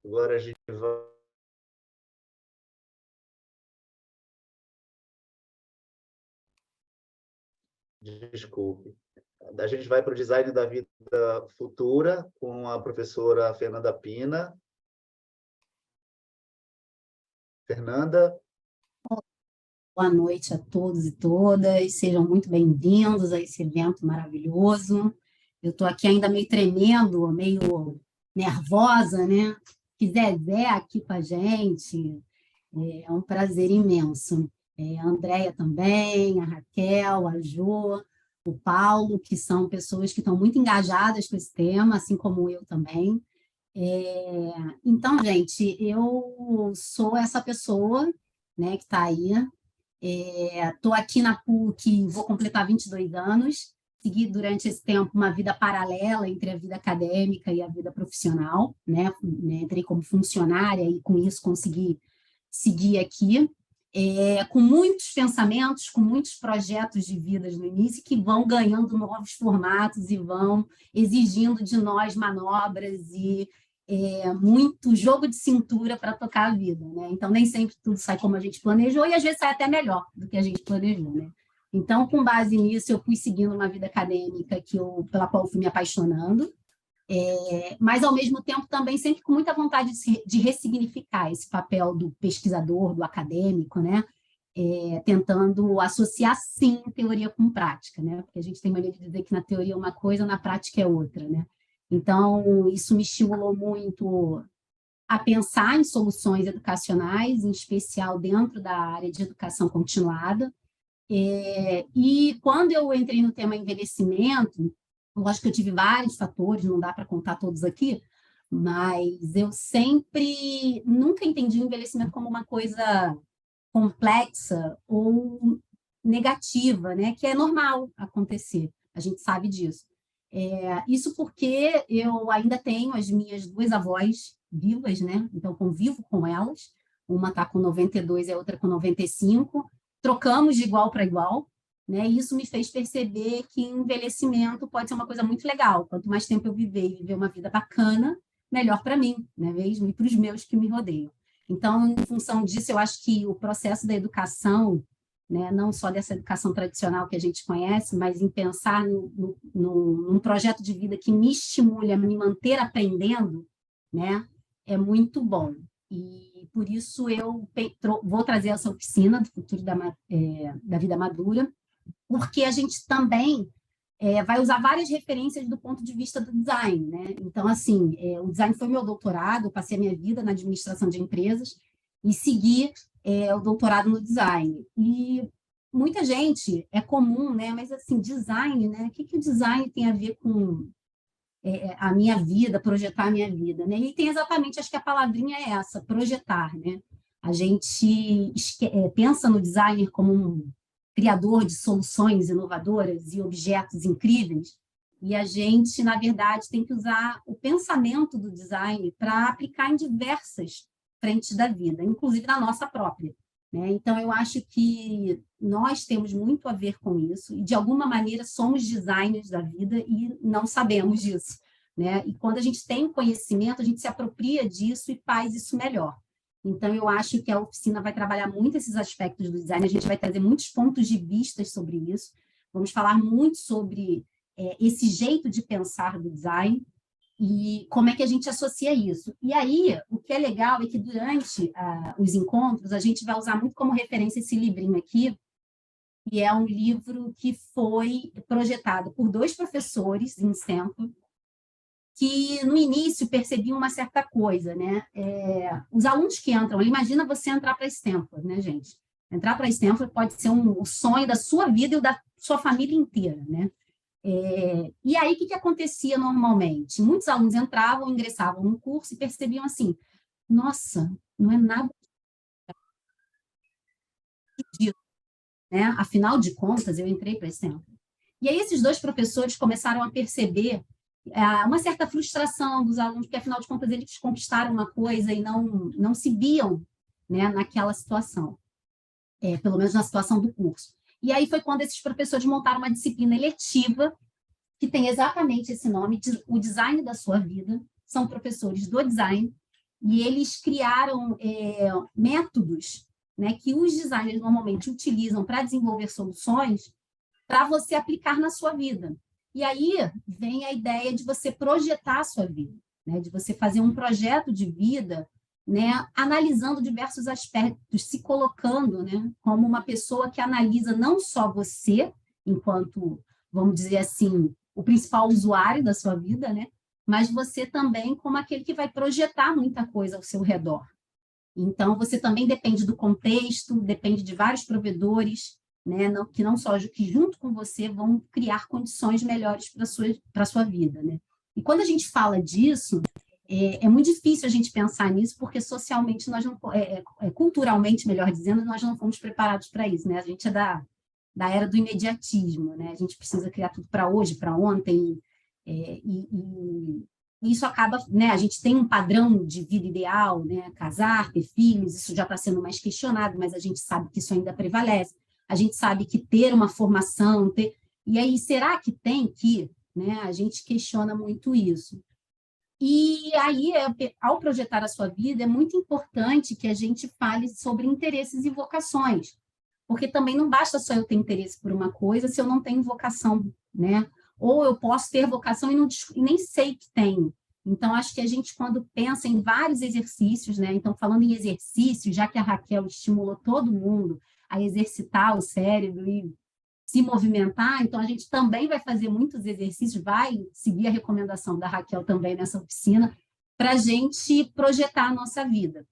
agora a gente vai desculpe. A gente vai para o design da vida futura com a professora Fernanda Pina. Fernanda. Boa noite a todos e todas, sejam muito bem-vindos a esse evento maravilhoso. Eu estou aqui ainda meio tremendo, meio nervosa, né? Que Zezé aqui com a gente, é um prazer imenso. A Andréia também, a Raquel, a Jo, o Paulo, que são pessoas que estão muito engajadas com esse tema, assim como eu também. Então, gente, eu sou essa pessoa, né, que está aí. Estou aqui na PUC, vou completar 22 anos, segui durante esse tempo uma vida paralela entre a vida acadêmica e a vida profissional, né? Entrei como funcionária e com isso consegui seguir aqui, com muitos pensamentos, com muitos projetos de vida no início que vão ganhando novos formatos e vão exigindo de nós manobras e muito jogo de cintura para tocar a vida, né? Então, nem sempre tudo sai como a gente planejou e, às vezes, sai até melhor do que a gente planejou, né? Então, com base nisso, eu fui seguindo uma vida acadêmica pela qual eu fui me apaixonando, mas, ao mesmo tempo, também sempre com muita vontade de ressignificar esse papel do pesquisador, do acadêmico, né? Tentando associar, sim, teoria com prática, né? Porque a gente tem mania de dizer que na teoria é uma coisa, na prática é outra, né? Então, isso me estimulou muito a pensar em soluções educacionais, em especial dentro da área de educação continuada. E quando eu entrei no tema envelhecimento, lógico que eu tive vários fatores, não dá para contar todos aqui, mas eu nunca entendi o envelhecimento como uma coisa complexa ou negativa, né? Que é normal acontecer, a gente sabe disso. Isso porque eu ainda tenho as minhas duas avós vivas, né? Então, convivo com elas. Uma está com 92 e a outra com 95. Trocamos de igual para igual, né? E isso me fez perceber que envelhecimento pode ser uma coisa muito legal. Quanto mais tempo eu viver uma vida bacana, melhor para mim, né mesmo? E para os meus que me rodeiam. Então, em função disso, eu acho que o processo da educação, né, não só dessa educação tradicional que a gente conhece, mas em pensar num projeto de vida que me estimule a me manter aprendendo, né, é muito bom. E por isso eu vou trazer essa oficina do futuro da vida madura, porque a gente também vai usar várias referências do ponto de vista do design, né? Então, assim, o design foi meu doutorado, eu passei a minha vida na administração de empresas e segui o doutorado no design. E muita gente, é comum, né? Mas, assim, design, né? O que o design tem a ver com a minha vida, projetar a minha vida, né? E tem exatamente, acho que a palavrinha é essa, projetar, né? A gente pensa no designer como um criador de soluções inovadoras e objetos incríveis, e a gente, na verdade, tem que usar o pensamento do design para aplicar em diversas frentes da vida, inclusive na nossa própria, né? Então, eu acho que nós temos muito a ver com isso, e, de alguma maneira, somos designers da vida e não sabemos disso, né? E quando a gente tem o conhecimento, a gente se apropria disso e faz isso melhor. Então, eu acho que a oficina vai trabalhar muito esses aspectos do design, a gente vai trazer muitos pontos de vista sobre isso, vamos falar muito sobre esse jeito de pensar do design e como é que a gente associa isso. E aí, o que é legal é que durante os encontros, a gente vai usar muito como referência esse livrinho aqui, que é um livro que foi projetado por 2 professores em Stanford, que no início percebiam uma certa coisa, né? Os alunos que entram, imagina você entrar para Stanford, né, gente? Entrar para Stanford pode ser o sonho da sua vida e da sua família inteira, né? E aí, o que acontecia normalmente? Muitos alunos entravam, ingressavam no curso e percebiam assim, nossa, não é nada disso, né? Afinal de contas, eu entrei para Stanford. E aí, esses 2 professores começaram a perceber uma certa frustração dos alunos, porque, afinal de contas, eles conquistaram uma coisa e não se viam, né, naquela situação, pelo menos na situação do curso. E aí foi quando esses professores montaram uma disciplina eletiva, que tem exatamente esse nome, o design da sua vida, são professores do design, e eles criaram métodos, né, que os designers normalmente utilizam para desenvolver soluções para você aplicar na sua vida. E aí vem a ideia de você projetar a sua vida, né? De você fazer um projeto de vida, né? Analisando diversos aspectos, se colocando, né? Como uma pessoa que analisa não só você, enquanto, vamos dizer assim, o principal usuário da sua vida, né? Mas você também como aquele que vai projetar muita coisa ao seu redor. Então, você também depende do contexto, depende de vários provedores, né, que não só que junto com você vão criar condições melhores para a sua vida, né? E quando a gente fala disso, é muito difícil a gente pensar nisso, porque socialmente, nós não, culturalmente, melhor dizendo, nós não fomos preparados para isso, né? A gente é da era do imediatismo, né? A gente precisa criar tudo para hoje, para ontem, e isso acaba, né? A gente tem um padrão de vida ideal, né? Casar, ter filhos, isso já está sendo mais questionado, mas a gente sabe que isso ainda prevalece. A gente sabe que ter uma formação, e aí, será que tem que, né? A gente questiona muito isso. E aí, ao projetar a sua vida, é muito importante que a gente fale sobre interesses e vocações, porque também não basta só eu ter interesse por uma coisa se eu não tenho vocação, né? Ou eu posso ter vocação e nem sei que tenho. Então, acho que a gente, quando pensa em vários exercícios, né? Então, falando em exercícios, já que a Raquel estimulou todo mundo a exercitar o cérebro e se movimentar, então a gente também vai fazer muitos exercícios, vai seguir a recomendação da Raquel também nessa oficina, para a gente projetar a nossa vida.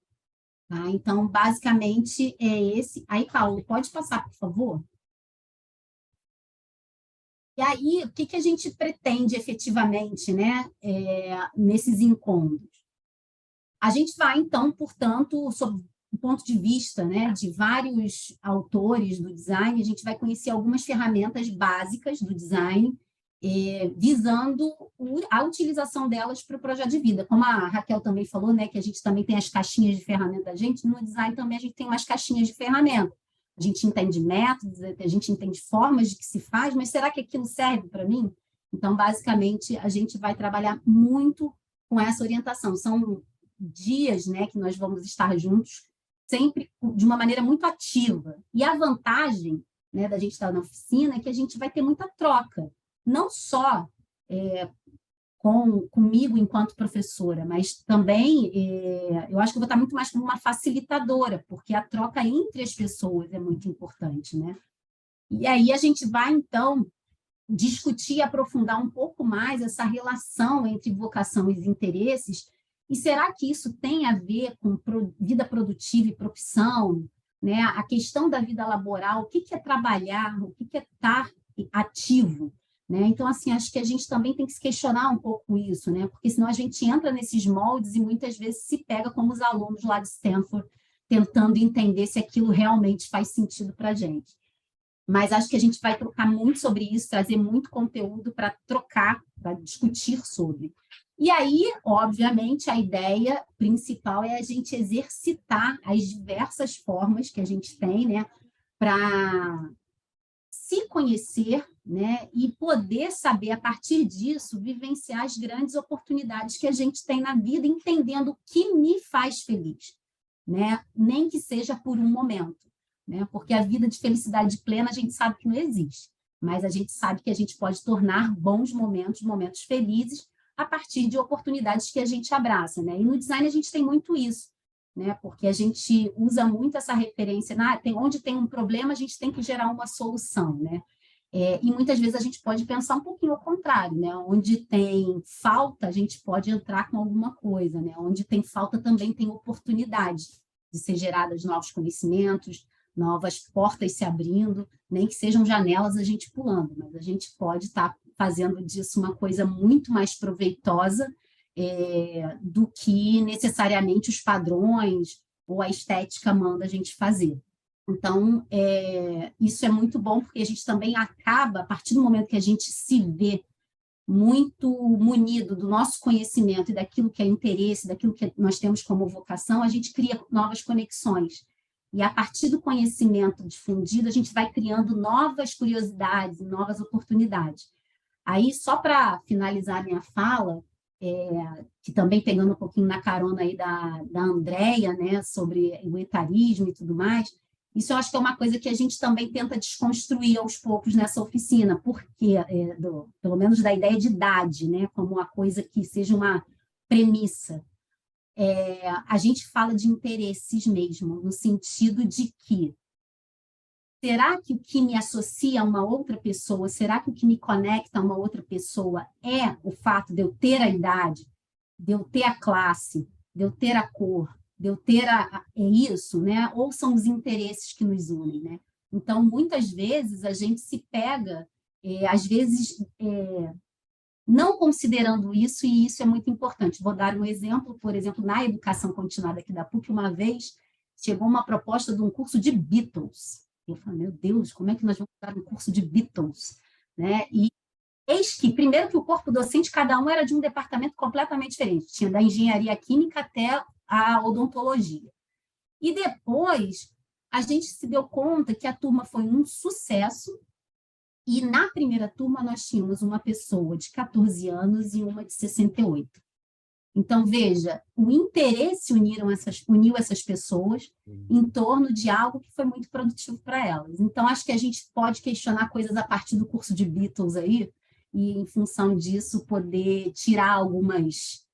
Tá? Então, basicamente, é esse. Aí, Paulo, pode passar, por favor? E aí, o que a gente pretende efetivamente, né, nesses encontros? A gente vai, então, portanto, sob o ponto de vista, né, de vários autores do design, a gente vai conhecer algumas ferramentas básicas do design, visando a utilização delas para o projeto de vida. Como a Raquel também falou, né, que a gente também tem as caixinhas de ferramenta da gente, no design também a gente tem umas caixinhas de ferramenta. A gente entende métodos, a gente entende formas de que se faz, mas será que aquilo serve para mim? Então, basicamente, a gente vai trabalhar muito com essa orientação. São dias, né, que nós vamos estar juntos, sempre de uma maneira muito ativa. E a vantagem, né, da gente estar na oficina é que a gente vai ter muita troca, não só comigo enquanto professora, mas também eu acho que eu vou estar muito mais como uma facilitadora, porque a troca entre as pessoas é muito importante, né? E aí a gente vai, então, discutir e aprofundar um pouco mais essa relação entre vocação e interesses, e será que isso tem a ver com vida produtiva e profissão, né? A questão da vida laboral, o que é trabalhar, o que é estar ativo, né? Então, assim, acho que a gente também tem que se questionar um pouco isso, né? Porque senão a gente entra nesses moldes e muitas vezes se pega como os alunos lá de Stanford, tentando entender se aquilo realmente faz sentido para a gente. Mas acho que a gente vai trocar muito sobre isso, trazer muito conteúdo para trocar, para discutir sobre. E aí, obviamente, a ideia principal é a gente exercitar as diversas formas que a gente tem, né, para se conhecer, né, e poder saber, a partir disso, vivenciar as grandes oportunidades que a gente tem na vida, entendendo o que me faz feliz, né? Nem que seja por um momento, né? Porque a vida de felicidade plena a gente sabe que não existe, mas a gente sabe que a gente pode tornar bons momentos, momentos felizes, a partir de oportunidades que a gente abraça, né? E no design a gente tem muito isso, né? Porque a gente usa muito essa referência, onde tem um problema, a gente tem que gerar uma solução, né? E muitas vezes a gente pode pensar um pouquinho ao contrário, né? Onde tem falta, a gente pode entrar com alguma coisa, né? Onde tem falta também tem oportunidade de ser geradas novos conhecimentos, novas portas se abrindo, nem que sejam janelas a gente pulando, mas a gente pode estar fazendo disso uma coisa muito mais proveitosa do que necessariamente os padrões ou a estética manda a gente fazer. Então, isso é muito bom, porque a gente também acaba, a partir do momento que a gente se vê muito munido do nosso conhecimento e daquilo que é interesse, daquilo que nós temos como vocação, a gente cria novas conexões. E a partir do conhecimento difundido, a gente vai criando novas curiosidades, novas oportunidades. Aí, só para finalizar minha fala, que também pegando um pouquinho na carona aí da Andréia, né, sobre o etarismo e tudo mais, isso eu acho que é uma coisa que a gente também tenta desconstruir aos poucos nessa oficina, porque, pelo menos da ideia de idade, né, como uma coisa que seja uma premissa. A gente fala de interesses mesmo, no sentido de que será que o que me associa a uma outra pessoa, será que o que me conecta a uma outra pessoa é o fato de eu ter a idade, de eu ter a classe, de eu ter a cor, de eu ter isso, né? Ou são os interesses que nos unem, né? Então, muitas vezes, a gente se pega, às vezes, não considerando isso, e isso é muito importante. Vou dar um exemplo, por exemplo, na educação continuada aqui da PUC, uma vez chegou uma proposta de um curso de Beatles. Eu falei, meu Deus, como é que nós vamos dar um curso de Beatles? Né? E eis que, primeiro que o corpo docente, cada um era de um departamento completamente diferente. Tinha da engenharia química até a odontologia. E depois, a gente se deu conta que a turma foi um sucesso, e na primeira turma nós tínhamos uma pessoa de 14 anos e uma de 68. Então, veja, o interesse uniu essas pessoas em torno de algo que foi muito produtivo para elas. Então, acho que a gente pode questionar coisas a partir do curso de Beatles aí, e, em função disso, poder tirar algumas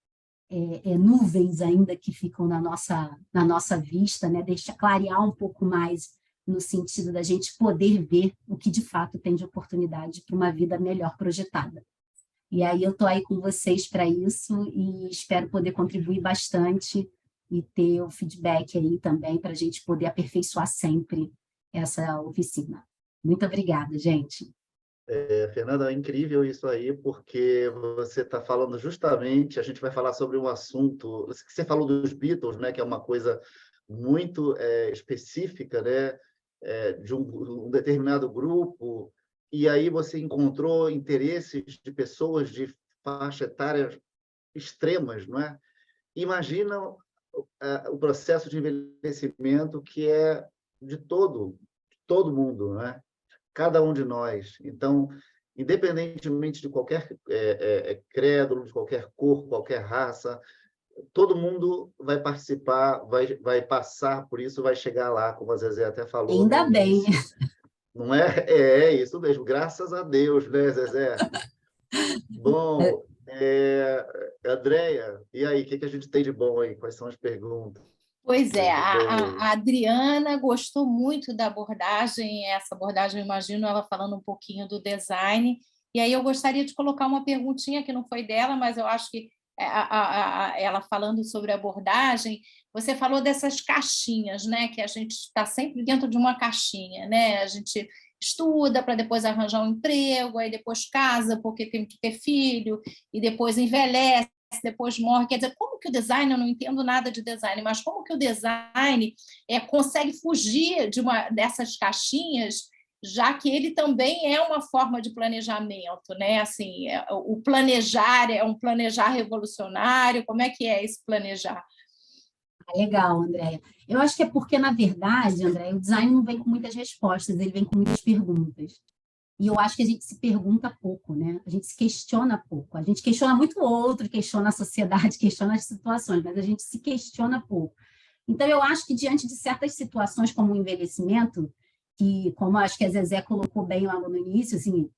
nuvens ainda que ficam na nossa vista, né? Clarear um pouco mais no sentido da gente poder ver o que, de fato, tem de oportunidade para uma vida melhor projetada. E aí eu estou aí com vocês para isso e espero poder contribuir bastante e ter o feedback aí também para a gente poder aperfeiçoar sempre essa oficina. Muito obrigada, gente. Fernanda, é incrível isso aí, porque você está falando justamente, a gente vai falar sobre um assunto, que você falou dos Beatles, né, que é uma coisa muito específica, né, de um determinado grupo, e aí você encontrou interesses de pessoas de faixa etária extremas, não é? Imagina o processo de envelhecimento que é de todo mundo, não é? Cada um de nós. Então, independentemente de qualquer credo, de qualquer cor, qualquer raça, todo mundo vai participar, vai passar por isso, vai chegar lá, como a Zezé até falou. Ainda bem. Não é? É isso mesmo, graças a Deus, né, Zezé? Bom, Andréia, e aí, o que a gente tem de bom aí? Quais são as perguntas? Pois é, a Adriana gostou muito da abordagem, essa abordagem, eu imagino ela falando um pouquinho do design, E aí eu gostaria de colocar uma perguntinha que não foi dela, mas eu acho que ela falando sobre abordagem, você falou dessas caixinhas, né? Que a gente está sempre dentro de uma caixinha, né? A gente estuda para depois arranjar um emprego, aí depois casa porque tem que ter filho, e depois envelhece, depois morre. Quer dizer, como que o design, eu não entendo nada de design, mas como que o design consegue fugir dessas caixinhas, já que ele também é uma forma de planejamento, né? Assim, o planejar é um planejar revolucionário. Como é que é esse planejar? Legal, Andréia. Eu acho que é porque, na verdade, Andréia, o design não vem com muitas respostas, ele vem com muitas perguntas. E eu acho que a gente se pergunta pouco, né? A gente se questiona pouco. A gente questiona muito o outro, questiona a sociedade, questiona as situações, mas a gente se questiona pouco. Então, eu acho que diante de certas situações, como o envelhecimento, que, como acho que a Zezé colocou bem lá no início, assim,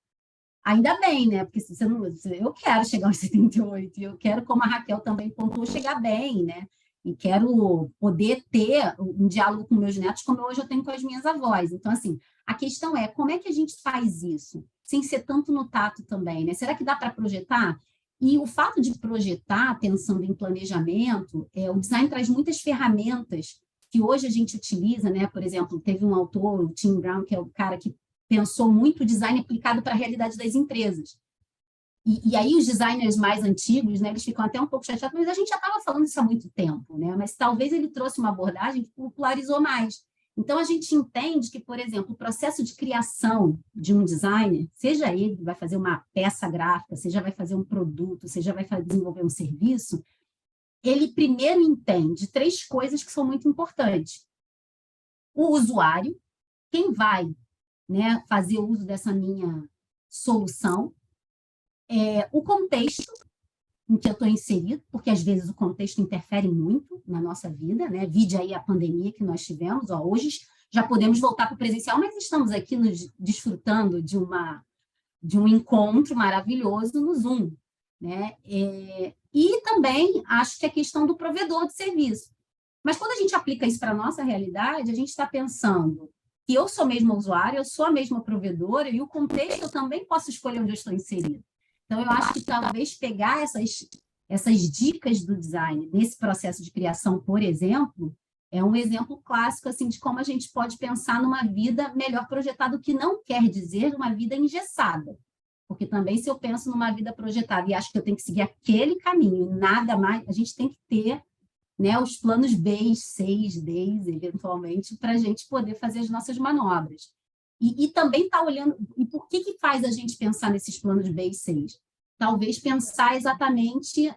ainda bem, né? Porque se você não, eu quero chegar aos 78, e eu quero, como a Raquel também pontuou, chegar bem, né? E quero poder ter um diálogo com meus netos, como hoje eu tenho com as minhas avós. Então, assim, a questão é como é que a gente faz isso, sem ser tanto no tato também, né? Será que dá para projetar? E o fato de projetar, pensando em planejamento, o design traz muitas ferramentas que hoje a gente utiliza, né? Por exemplo, teve um autor, o Tim Brown, que é o cara que pensou muito o design aplicado para a realidade das empresas. E aí os designers mais antigos, né, eles ficam até um pouco chateados, mas a gente já estava falando isso há muito tempo, né? Mas talvez ele trouxe uma abordagem que popularizou mais. Então, a gente entende que, por exemplo, o processo de criação de um designer, seja ele que vai fazer uma peça gráfica, seja vai fazer um produto, seja vai desenvolver um serviço, ele primeiro entende 3 coisas que são muito importantes. O usuário, quem vai, né, fazer uso dessa minha solução, o contexto em que eu estou inserido, porque às vezes o contexto interfere muito na nossa vida, né? Vide aí a pandemia que nós tivemos, hoje já podemos voltar para o presencial, mas estamos aqui nos desfrutando de um encontro maravilhoso no Zoom, né? E também acho que a questão do provedor de serviço. Mas quando a gente aplica isso para a nossa realidade, a gente está pensando que eu sou mesmo usuário, eu sou a mesma provedora, e o contexto eu também posso escolher onde eu estou inserido. Então, eu acho que talvez pegar essas dicas do design nesse processo de criação, por exemplo, é um exemplo clássico assim, de como a gente pode pensar numa vida melhor projetada, o que não quer dizer uma vida engessada. Porque também, se eu penso numa vida projetada e acho que eu tenho que seguir aquele caminho, nada mais, a gente tem que ter, né, os planos B, C, D, eventualmente, para a gente poder fazer as nossas manobras. E também está olhando... E por que faz a gente pensar nesses planos B e C? Talvez pensar exatamente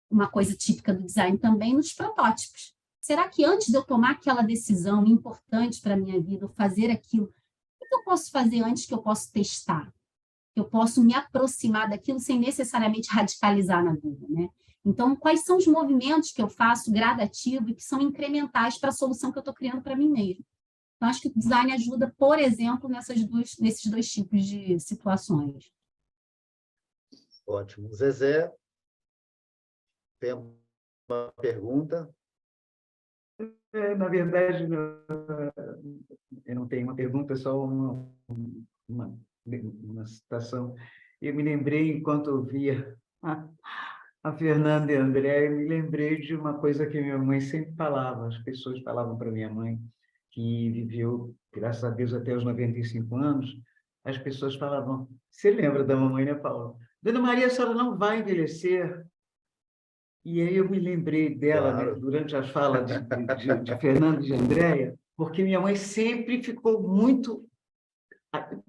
uma coisa típica do design também, nos protótipos. Será que antes de eu tomar aquela decisão importante para a minha vida, fazer aquilo, o que eu posso fazer antes que eu posso testar? Que eu posso me aproximar daquilo sem necessariamente radicalizar na vida, né? Então, quais são os movimentos que eu faço gradativo e que são incrementais para a solução que eu estou criando para mim mesmo? Então, acho que o design ajuda, por exemplo, nesses dois tipos de situações. Ótimo. Zezé, tem uma pergunta? Na verdade, eu não tenho uma pergunta, só uma citação. Eu me lembrei, enquanto ouvia a Fernanda e a André, eu me lembrei de uma coisa que minha mãe sempre falava, as pessoas falavam para minha mãe, que viveu, graças a Deus, até os 95 anos, as pessoas falavam, você lembra da mamãe, né, Paulo? Dona Maria, a senhora não vai envelhecer. E aí eu me lembrei dela, Claro. né, durante a fala de Fernando e de Andréia, porque minha mãe sempre ficou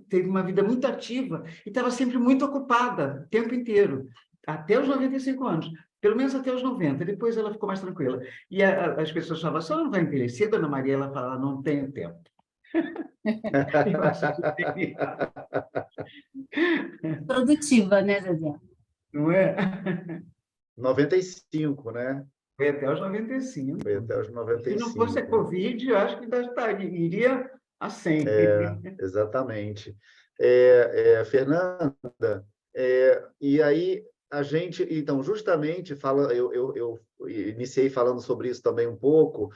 teve uma vida muito ativa e estava sempre muito ocupada o tempo inteiro, até os 95 anos, pelo menos até os 90, depois ela ficou mais tranquila. E as pessoas falavam, só não vai envelhecer, Dona Maria? Ela falava, não tenho tempo. Eu acho que... Produtiva, né, Zezé? Não é? 95, né? Foi até os 95. Foi até os 95. Se não fosse a Covid, eu acho que iria a 100. Exatamente. Fernanda, e aí a gente, então, justamente, eu iniciei falando sobre isso também um pouco,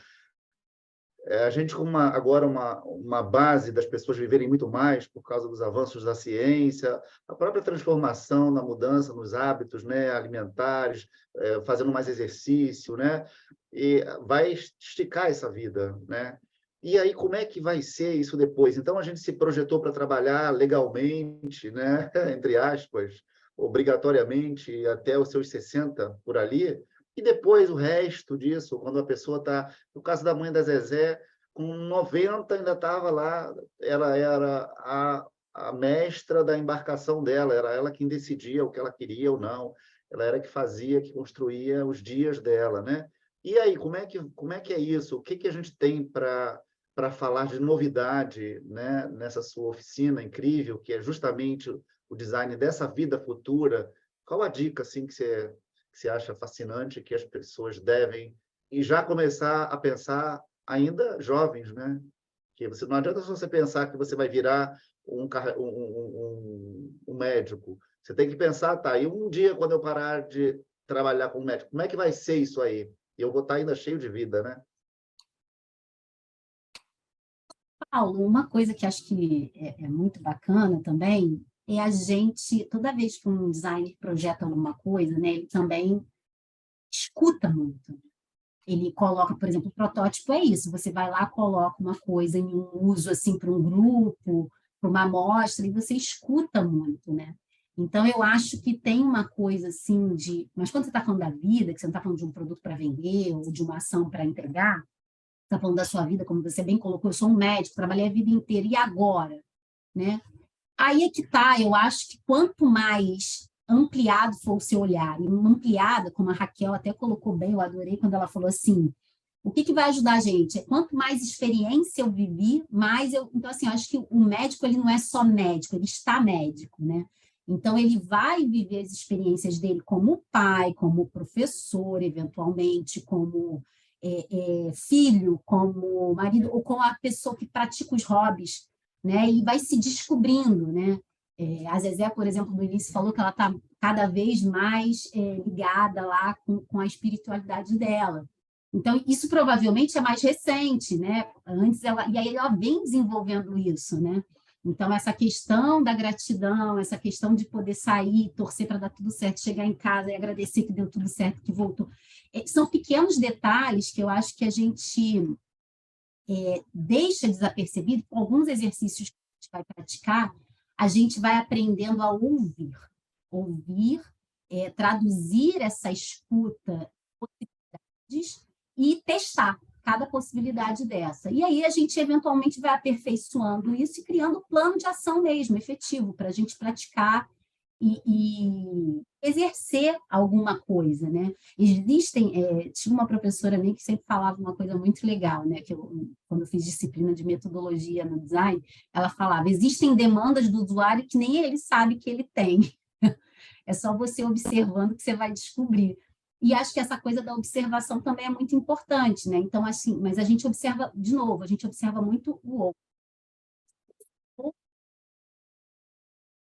A gente com agora uma base das pessoas viverem muito mais por causa dos avanços da ciência, a própria transformação na mudança nos hábitos, né, alimentares, fazendo mais exercício, né, e vai esticar essa vida, né? E aí, como é que vai ser isso depois? Então, a gente se projetou para trabalhar legalmente, né, entre aspas, obrigatoriamente até os seus 60, por ali, e depois o resto disso, quando a pessoa está... No caso da mãe da Zezé, com 90 ainda estava lá, ela era a mestra da embarcação dela, era ela quem decidia o que ela queria ou não, ela era que fazia, que construía os dias dela, né? E aí, como é que é isso? O que a gente tem para falar de novidade, né, nessa sua oficina incrível, que é justamente o design dessa vida futura? Qual a dica assim, que você acha fascinante, que as pessoas devem e já começar a pensar ainda jovens, né? Que você não adianta só você pensar que você vai virar um médico. Você tem que pensar, tá, e um dia, quando eu parar de trabalhar como médico, como é que vai ser isso aí? E eu vou estar ainda cheio de vida, né? Paulo, uma coisa que acho que é muito bacana também é a gente, toda vez que um designer projeta alguma coisa, né, ele também escuta muito. Ele coloca, por exemplo, o protótipo é isso, você vai lá, coloca uma coisa em um uso assim para um grupo, para uma amostra, e você escuta muito, né? Então, eu acho que tem uma coisa assim de... Mas quando você está falando da vida, que você não está falando de um produto para vender ou de uma ação para entregar, está falando da sua vida, como você bem colocou, eu sou um médico, trabalhei a vida inteira, e agora? Né? Aí é que está, eu acho que quanto mais ampliado for o seu olhar, e uma ampliada, como a Raquel até colocou bem, eu adorei quando ela falou assim, o que vai ajudar a gente? Quanto mais experiência eu vivi, mais eu... Então, assim, eu acho que o médico, ele não é só médico, ele está médico, né? Então, ele vai viver as experiências dele como pai, como professor, eventualmente, como filho, como marido, ou como a pessoa que pratica os hobbies, né? E vai se descobrindo, né? A Zezé, por exemplo, no início falou que ela está cada vez mais ligada lá com a espiritualidade dela. Então, isso provavelmente é mais recente, né? Antes e aí ela vem desenvolvendo isso, né? Então, essa questão da gratidão, essa questão de poder sair, torcer para dar tudo certo, chegar em casa e agradecer que deu tudo certo, que voltou. São pequenos detalhes que eu acho que a gente deixa desapercebido, com alguns exercícios que a gente vai praticar, a gente vai aprendendo a ouvir, traduzir essa escuta, possibilidades e testar cada possibilidade dessa. E aí a gente eventualmente vai aperfeiçoando isso e criando um plano de ação mesmo, efetivo, para a gente praticar e exercer alguma coisa, né? Tinha uma professora minha que sempre falava uma coisa muito legal, né? Que quando eu fiz disciplina de metodologia no design, ela falava, existem demandas do usuário que nem ele sabe que ele tem. É só você observando que você vai descobrir. E acho que essa coisa da observação também é muito importante, né? Então, assim, mas a gente observa, de novo, a gente observa muito o outro.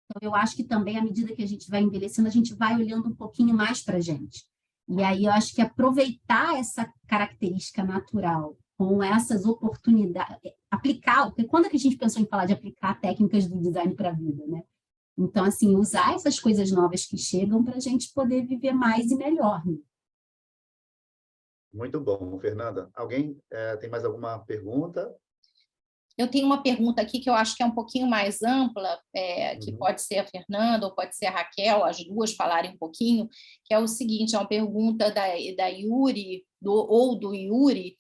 Então, eu acho que também, à medida que a gente vai envelhecendo, a gente vai olhando um pouquinho mais para a gente. E aí eu acho que aproveitar essa característica natural com essas oportunidades, aplicar, porque quando é que a gente pensou em falar de aplicar técnicas do design para a vida, né? Então, assim, usar essas coisas novas que chegam para a gente poder viver mais e melhor. Né? Muito bom, Fernanda. Alguém tem mais alguma pergunta? Eu tenho uma pergunta aqui que eu acho que é um pouquinho mais ampla, que pode ser a Fernanda ou pode ser a Raquel, as duas falarem um pouquinho, que é o seguinte, é uma pergunta da Yuri, do Yuri,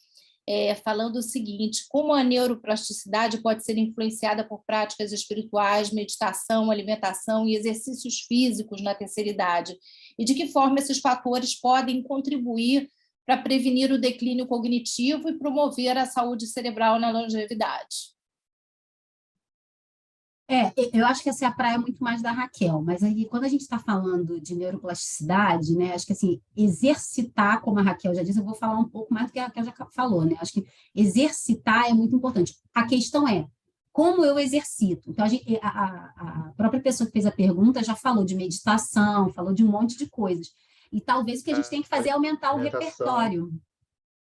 falando o seguinte, como a neuroplasticidade pode ser influenciada por práticas espirituais, meditação, alimentação e exercícios físicos na terceira idade? E de que forma esses fatores podem contribuir para prevenir o declínio cognitivo e promover a saúde cerebral na longevidade? Eu acho que essa é a praia muito mais da Raquel, mas aí quando a gente está falando de neuroplasticidade, né, acho que assim, exercitar, como a Raquel já disse, eu vou falar um pouco mais do que a Raquel já falou, né? Acho que exercitar é muito importante. A questão é, como eu exercito? Então, a própria pessoa que fez a pergunta já falou de meditação, falou de um monte de coisas. E talvez o que a gente tem que fazer é aumentar o repertório.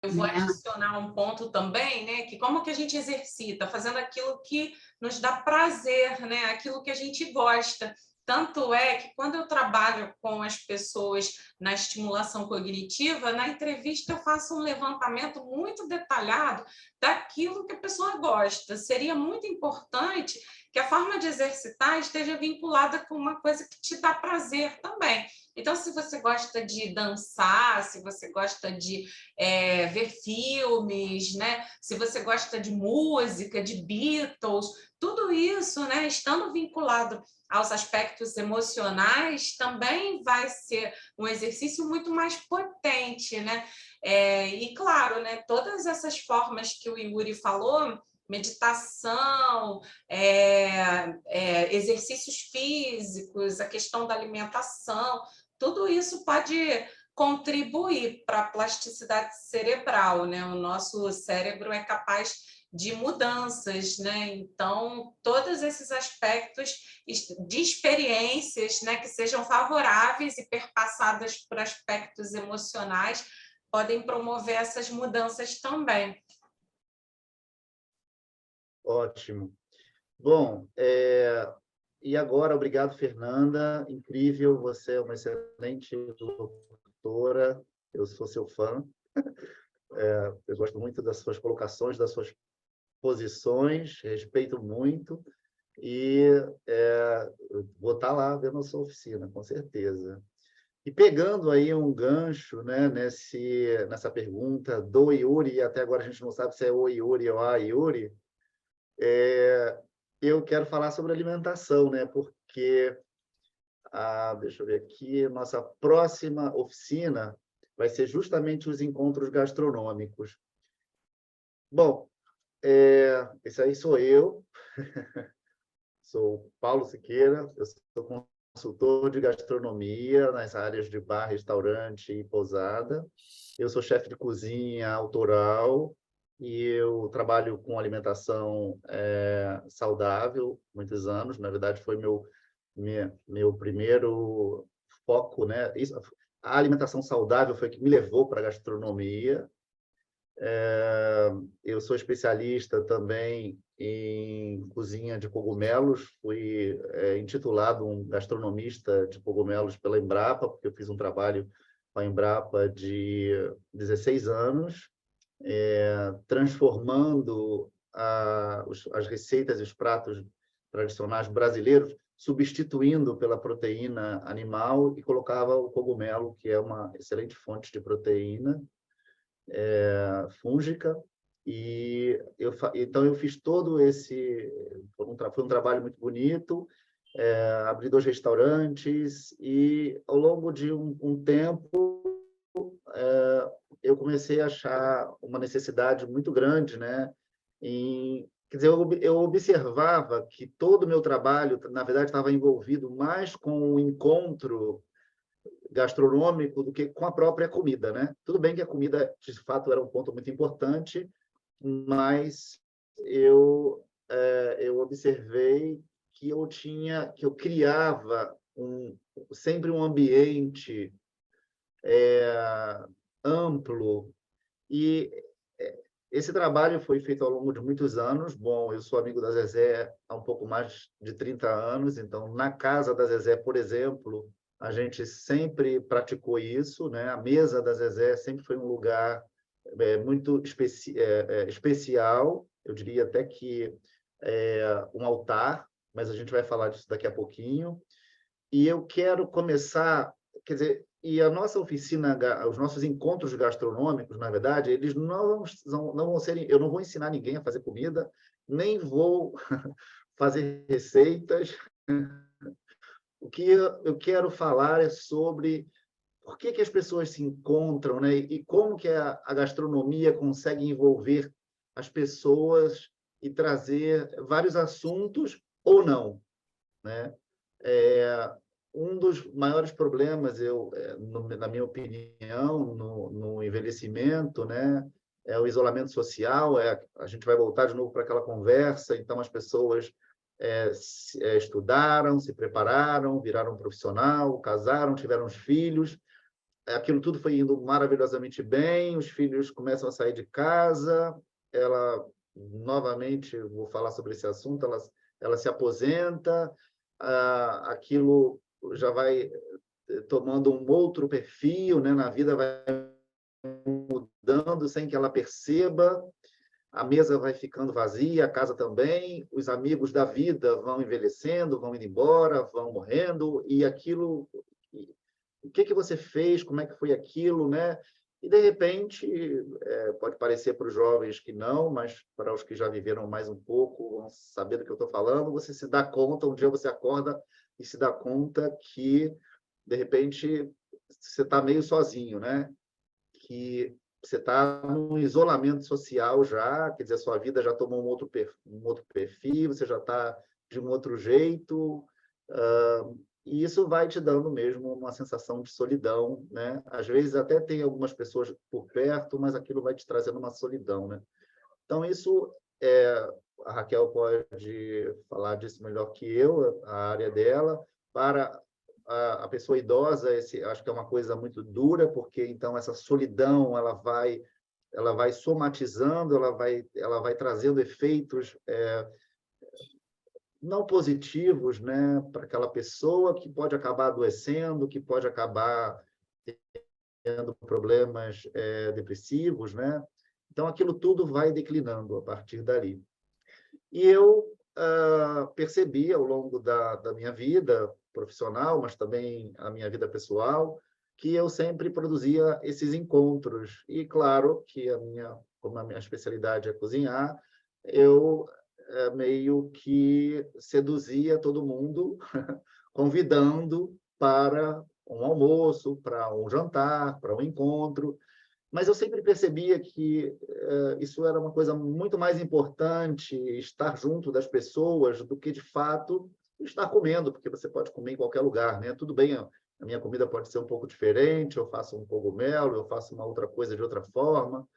Eu vou né? adicionar um ponto também, né? Que como que a gente exercita? Fazendo aquilo que nos dá prazer, né? Aquilo que a gente gosta. Tanto é que quando eu trabalho com as pessoas na estimulação cognitiva, na entrevista eu faço um levantamento muito detalhado daquilo que a pessoa gosta. Seria muito importante que a forma de exercitar esteja vinculada com uma coisa que te dá prazer também. Então, se você gosta de dançar, se você gosta de ver filmes, né? Se você gosta de música, de Beatles, tudo isso, né? Estando vinculado aos aspectos emocionais, também vai ser um exercício muito mais potente, né? E claro, né? Todas essas formas que o Yuri falou, meditação, exercícios físicos, a questão da alimentação, tudo isso pode contribuir para a plasticidade cerebral, né? O nosso cérebro é capaz de mudanças, né? Então, todos esses aspectos de experiências, né, que sejam favoráveis e perpassadas por aspectos emocionais podem promover essas mudanças também. Ótimo. Bom, e agora, obrigado, Fernanda. Incrível, você é uma excelente locutora, eu sou seu fã. Eu gosto muito das suas colocações, das suas posições, respeito muito. E vou estar lá vendo a sua oficina, com certeza. E pegando aí um gancho, né, nessa pergunta do Yuri, e até agora a gente não sabe se é o Yuri ou a Yuri, eu quero falar sobre alimentação, né, porque, deixa eu ver aqui, nossa próxima oficina vai ser justamente os encontros gastronômicos. Bom, esse aí sou eu, sou Paulo Siqueira, eu sou consultor de gastronomia nas áreas de bar, restaurante e pousada. Eu sou chefe de cozinha autoral e eu trabalho com alimentação saudável há muitos anos. Na verdade, foi meu primeiro foco, né? A alimentação saudável foi o que me levou para a gastronomia. Eu sou especialista também em cozinha de cogumelos, fui intitulado um gastronomista de cogumelos pela Embrapa, porque eu fiz um trabalho com a Embrapa de 16 anos, transformando as receitas e os pratos tradicionais brasileiros, substituindo pela proteína animal e colocava o cogumelo, que é uma excelente fonte de proteína fúngica, e então eu fiz todo esse... Foi um trabalho muito bonito, abri 2 restaurantes, e ao longo de um tempo eu comecei a achar uma necessidade muito grande, né? Quer dizer, eu observava que todo o meu trabalho, na verdade, estava envolvido mais com o encontro gastronômico do que com a própria comida, né? Tudo bem que a comida, de fato, era um ponto muito importante, mas eu observei que eu criava sempre um ambiente amplo, e esse trabalho foi feito ao longo de muitos anos. Bom, eu sou amigo da Zezé há um pouco mais de 30 anos, então, na casa da Zezé, por exemplo, a gente sempre praticou isso, né? A mesa da Zezé sempre foi um lugar muito especial, eu diria até que um altar, mas a gente vai falar disso daqui a pouquinho. E eu quero começar, quer dizer, e a nossa oficina, os nossos encontros gastronômicos, na verdade, eles não vão ser... Eu não vou ensinar ninguém a fazer comida, nem vou fazer receitas. O que eu quero falar é sobre por que as pessoas se encontram, né? E como que a gastronomia consegue envolver as pessoas e trazer vários assuntos ou não, né? Um dos maiores problemas, na minha opinião, no envelhecimento, né, é o isolamento social. A gente vai voltar de novo para aquela conversa. Então, as pessoas estudaram, se prepararam, viraram profissional, casaram, tiveram os filhos, aquilo tudo foi indo maravilhosamente bem, os filhos começam a sair de casa, ela, novamente, vou falar sobre esse assunto, ela se aposenta, aquilo já vai tomando um outro perfil, né? Na vida vai mudando sem que ela perceba, a mesa vai ficando vazia, a casa também, os amigos da vida vão envelhecendo, vão indo embora, vão morrendo, e aquilo, o que você fez, como é que foi aquilo, né? E, de repente, pode parecer para os jovens que não, mas para os que já viveram mais um pouco, vão saber do que eu estou falando, você se dá conta, um dia você acorda e se dá conta que, de repente, você está meio sozinho, né? Que você está num isolamento social já, quer dizer, a sua vida já tomou um outro perfil, você já está de um outro jeito, e isso vai te dando mesmo uma sensação de solidão, né? Às vezes até tem algumas pessoas por perto, mas aquilo vai te trazendo uma solidão, né? Então, isso, a Raquel pode falar disso melhor que eu, a área dela. Para a pessoa idosa, acho que é uma coisa muito dura, porque então essa solidão ela vai somatizando, ela vai trazendo efeitos não positivos, né, para aquela pessoa, que pode acabar adoecendo, que pode acabar tendo problemas depressivos, né? Então aquilo tudo vai declinando a partir dali. E eu percebi ao longo da minha vida profissional, mas também a minha vida pessoal, que eu sempre produzia esses encontros. E, claro, que como a minha especialidade é cozinhar, eu meio que seduzia todo mundo, convidando para um almoço, para um jantar, para um encontro. Mas eu sempre percebia que isso era uma coisa muito mais importante, estar junto das pessoas, do que, de fato, estar comendo, porque você pode comer em qualquer lugar, né? Tudo bem, a minha comida pode ser um pouco diferente, eu faço um cogumelo, eu faço uma outra coisa de outra forma,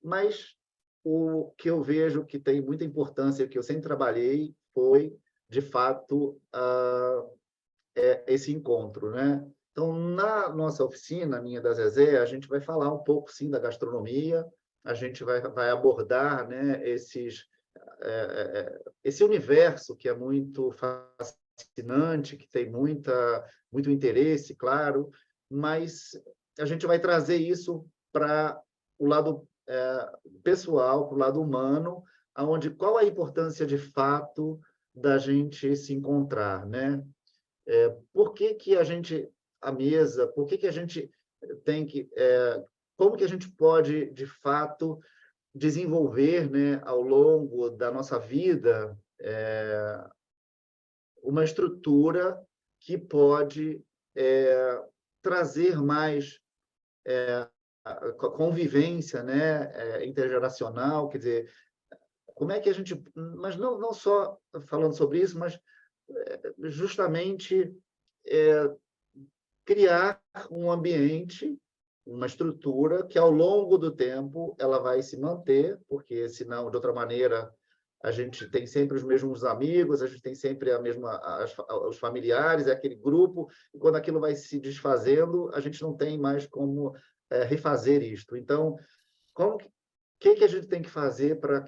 mas o que eu vejo que tem muita importância, que eu sempre trabalhei, foi, de fato, esse encontro, né? Então, na nossa oficina, minha da Zezé, a gente vai falar um pouco, sim, da gastronomia, a gente vai abordar, né, esse universo que é muito fascinante, que tem muito interesse, claro, mas a gente vai trazer isso para o lado pessoal, para o lado humano, onde qual a importância, de fato, da gente se encontrar, né? Por que a gente, a mesa, por que a gente tem que, como que a gente pode, de fato, desenvolver, né, ao longo da nossa vida, uma estrutura que pode trazer mais convivência, né, intergeracional, quer dizer, como é que a gente, mas não só falando sobre isso, mas justamente criar um ambiente, uma estrutura que, ao longo do tempo, ela vai se manter, porque, senão, de outra maneira, a gente tem sempre os mesmos amigos, a gente tem sempre os familiares, é aquele grupo, e quando aquilo vai se desfazendo, a gente não tem mais como refazer isto. Então, o que a gente tem que fazer para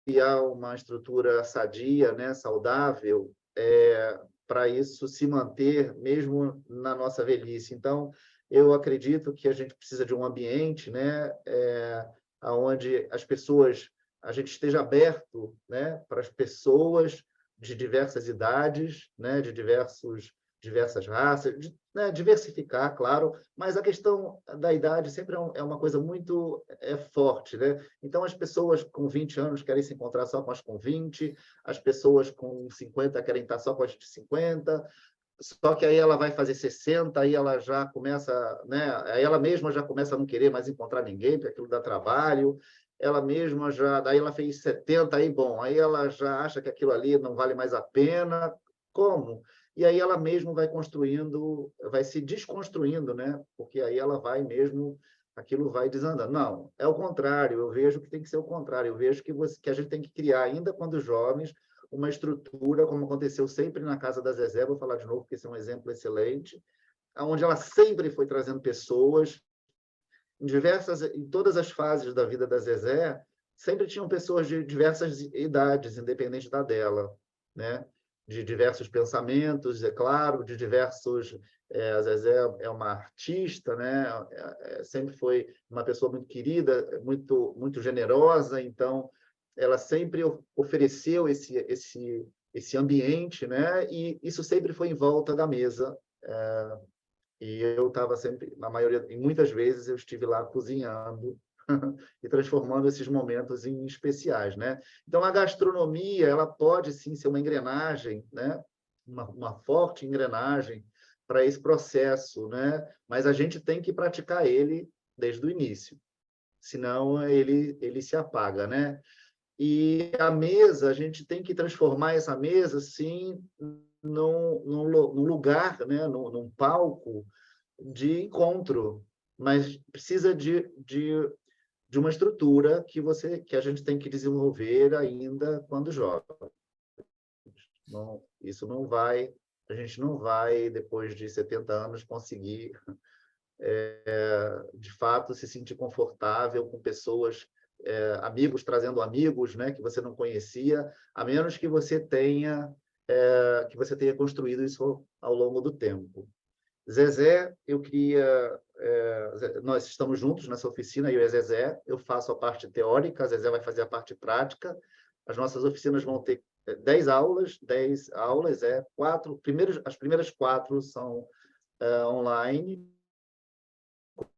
criar uma estrutura sadia, né, saudável, para isso se manter mesmo na nossa velhice? Então, eu acredito que a gente precisa de um ambiente, né, onde a gente esteja aberto, né, para as pessoas de diversas idades, né, de diversas raças, né, diversificar, claro, mas a questão da idade sempre é uma coisa muito forte, né? Então, as pessoas com 20 anos querem se encontrar só com as com 20, as pessoas com 50 querem estar só com as de 50, só que aí ela vai fazer 60, aí ela já começa, né? Aí ela mesma já começa a não querer mais encontrar ninguém, porque aquilo dá trabalho, ela mesma já, daí ela fez 70, aí bom, aí ela já acha que aquilo ali não vale mais a pena. Como? E aí ela mesma vai construindo, vai se desconstruindo, né? Porque aí ela vai mesmo, aquilo vai desandando. Não, é o contrário, eu vejo que tem que ser o contrário, eu vejo que a gente tem que criar, ainda quando jovens, uma estrutura, como aconteceu sempre na casa da Zezé, vou falar de novo, porque esse é um exemplo excelente, onde ela sempre foi trazendo pessoas, em todas as fases da vida da Zezé, sempre tinham pessoas de diversas idades, independente da dela, né? De diversos pensamentos, é claro, de diversos... a Zezé é uma artista, né? Sempre foi uma pessoa muito querida, muito generosa, então ela sempre ofereceu esse ambiente, né? E isso sempre foi em volta da mesa. E eu estava sempre, muitas vezes eu estive lá cozinhando e transformando esses momentos em especiais, né? Então a gastronomia, ela pode sim ser uma engrenagem, né? Uma forte engrenagem para esse processo, né? Mas a gente tem que praticar ele desde o início, senão ele se apaga, né? E a mesa, a gente tem que transformar essa mesa, sim, num lugar, né? num palco de encontro, mas precisa de uma estrutura que a gente tem que desenvolver ainda quando jovem. Não, isso não vai, a gente não vai, depois de 70 anos, conseguir, de fato, se sentir confortável com pessoas, amigos trazendo amigos, né, que você não conhecia, a menos que você tenha construído isso ao longo do tempo. Zezé, eu queria... nós estamos juntos nessa oficina, eu e a Zezé. Eu faço a parte teórica, a Zezé vai fazer a parte prática. As nossas oficinas vão ter 10 aulas, as primeiras 4 são online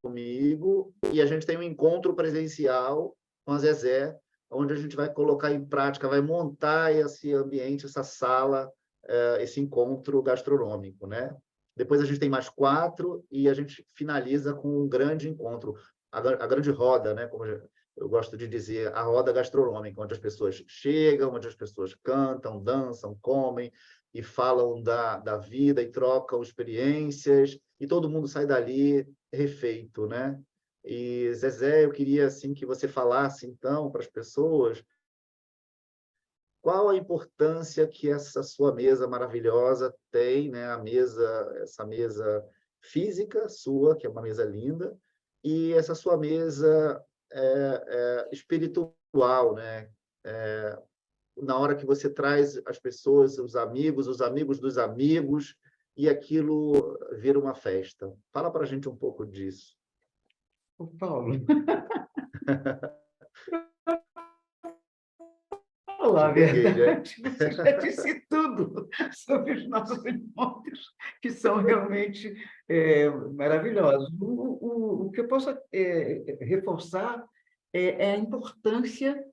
comigo, e a gente tem um encontro presencial com a Zezé, onde a gente vai colocar em prática, vai montar esse ambiente, essa sala, esse encontro gastronômico, né? Depois a gente tem mais 4 e a gente finaliza com um grande encontro, a grande roda, né? Como eu gosto de dizer, a roda gastronômica, onde as pessoas chegam, onde as pessoas cantam, dançam, comem e falam da vida e trocam experiências, e todo mundo sai dali refeito, né? E, Zezé, eu queria assim que você falasse, então, para as pessoas qual a importância que essa sua mesa maravilhosa tem, né? Essa mesa física sua, que é uma mesa linda, e essa sua mesa espiritual, né? Na hora que você traz as pessoas, os amigos dos amigos, e aquilo vira uma festa. Fala para a gente um pouco disso. Ô, Paulo, falar a peguei, verdade, você já disse tudo sobre os nossos encontros, que são realmente maravilhosos. O que eu posso reforçar é a importância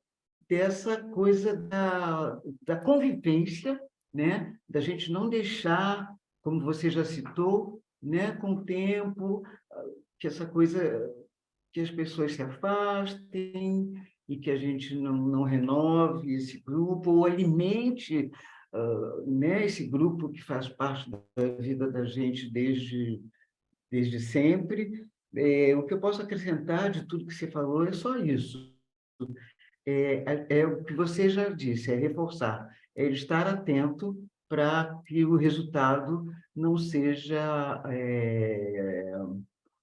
dessa coisa da convivência, né? Da gente não deixar, como você já citou, né? Com o tempo, que essa coisa, que as pessoas se afastem e que a gente não renove esse grupo ou alimente né? Esse grupo que faz parte da vida da gente desde sempre. O que eu posso acrescentar de tudo que você falou é só isso. É o que você já disse, é reforçar, é estar atento para que o resultado não seja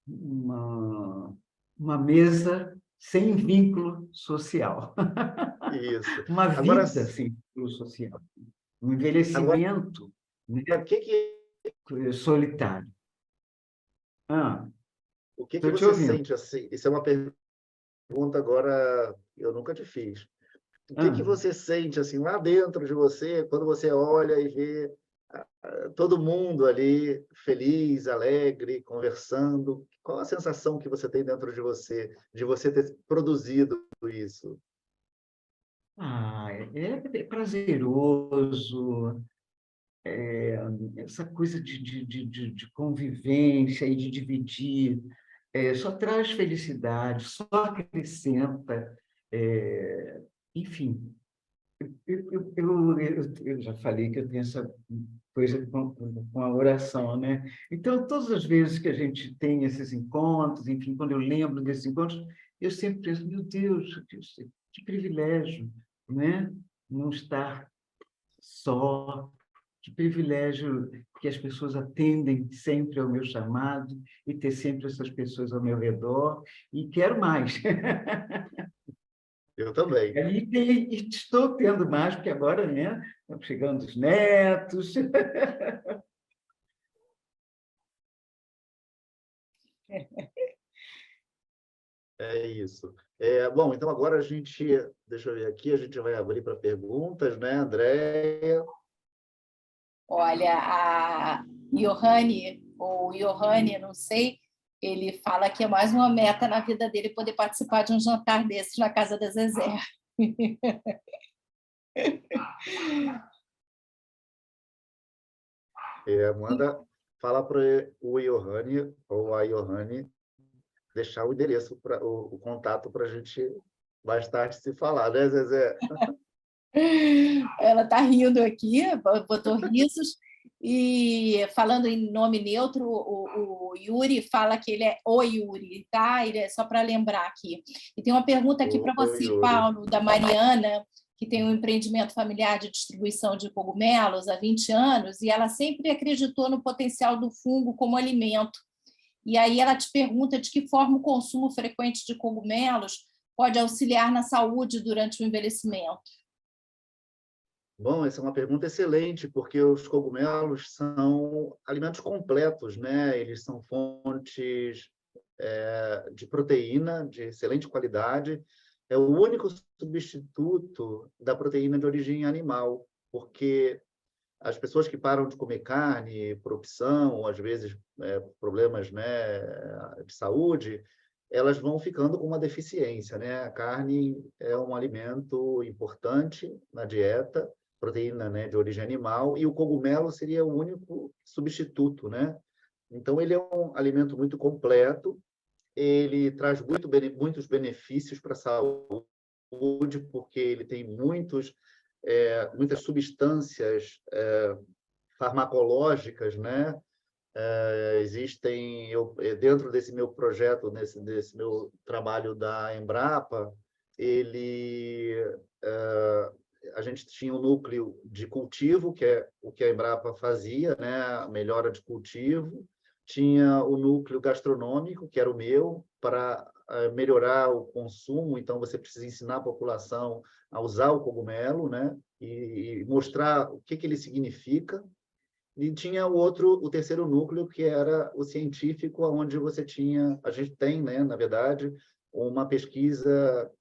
uma mesa sem vínculo social, Isso. uma Agora, vida sem vínculo social, um agora envelhecimento, né, solitário. O que Estou te você ouvindo. sente assim? Isso é uma pergunta agora eu nunca te fiz. O que você sente assim lá dentro de você quando você olha e vê todo mundo ali feliz, alegre, conversando? Qual a sensação que você tem dentro de você ter produzido isso? É prazeroso, essa coisa de convivência e de dividir, só traz felicidade, só acrescenta, enfim. Eu já falei que eu tenho essa coisa com a oração, né? Então, todas as vezes que a gente tem esses encontros, enfim, quando eu lembro desses encontros, eu sempre penso, meu Deus, que privilégio, né? Não estar só, Que privilégio que as pessoas atendem sempre ao meu chamado e ter sempre essas pessoas ao meu redor. E quero mais. Eu também. E estou tendo mais, porque agora, né, estão chegando os netos. É isso. Bom, então agora deixa eu ver aqui, a gente vai abrir para perguntas, né, Andréia? Olha, a Johanne, ou Johanne, não sei, ele fala que é mais uma meta na vida dele poder participar de um jantar desses na casa da Zezé. Fala para o Johanne ou a Johanne deixar o endereço, o contato para a gente mais tarde se falar, né, Zezé? Ela está rindo aqui, botou risos, e falando em nome neutro, o Yuri fala que ele é o Yuri, tá? Ele é só para lembrar aqui. E tem uma pergunta aqui para você, Yuri. Paulo, da Mariana, que tem um empreendimento familiar de distribuição de cogumelos há 20 anos, e ela sempre acreditou no potencial do fungo como alimento. E aí ela te pergunta de que forma o consumo frequente de cogumelos pode auxiliar na saúde durante o envelhecimento. Bom, essa é uma pergunta excelente, porque os cogumelos são alimentos completos, né? Eles são fontes de proteína de excelente qualidade. É o único substituto da proteína de origem animal, porque as pessoas que param de comer carne por opção, ou às vezes problemas, né, de saúde, elas vão ficando com uma deficiência, né? A carne é um alimento importante na dieta, proteína, né, de origem animal, e o cogumelo seria o único substituto, né? Então, ele é um alimento muito completo, ele traz muitos benefícios para a saúde, porque ele tem muitas substâncias farmacológicas, né? Dentro desse meu projeto, desse meu trabalho da Embrapa, a gente tinha um núcleo de cultivo, que é o que a Embrapa fazia, né? A melhora de cultivo. Tinha o núcleo gastronômico, que era o meu, para melhorar o consumo. Então, você precisa ensinar a população a usar o cogumelo, né? E mostrar o que ele significa. E tinha o terceiro núcleo, que era o científico, onde a gente tem, né, na verdade, uma pesquisa,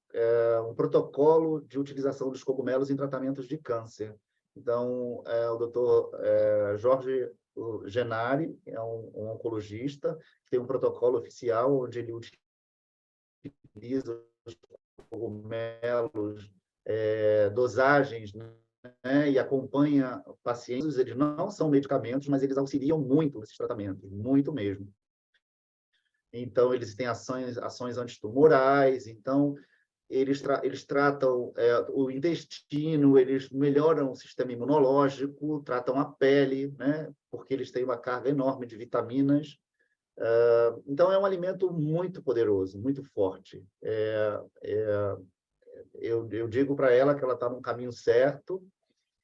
um protocolo de utilização dos cogumelos em tratamentos de câncer. Então, o doutor Jorge Genari é um oncologista, que tem um protocolo oficial onde ele utiliza os cogumelos, dosagens, né, e acompanha pacientes. Eles não são medicamentos, mas eles auxiliam muito nesses tratamentos, muito mesmo. Então, eles têm ações antitumorais, então, eles tratam o intestino, eles melhoram o sistema imunológico, tratam a pele, né, porque eles têm uma carga enorme de vitaminas. Então, é um alimento muito poderoso, muito forte. Eu digo para ela que ela está no caminho certo,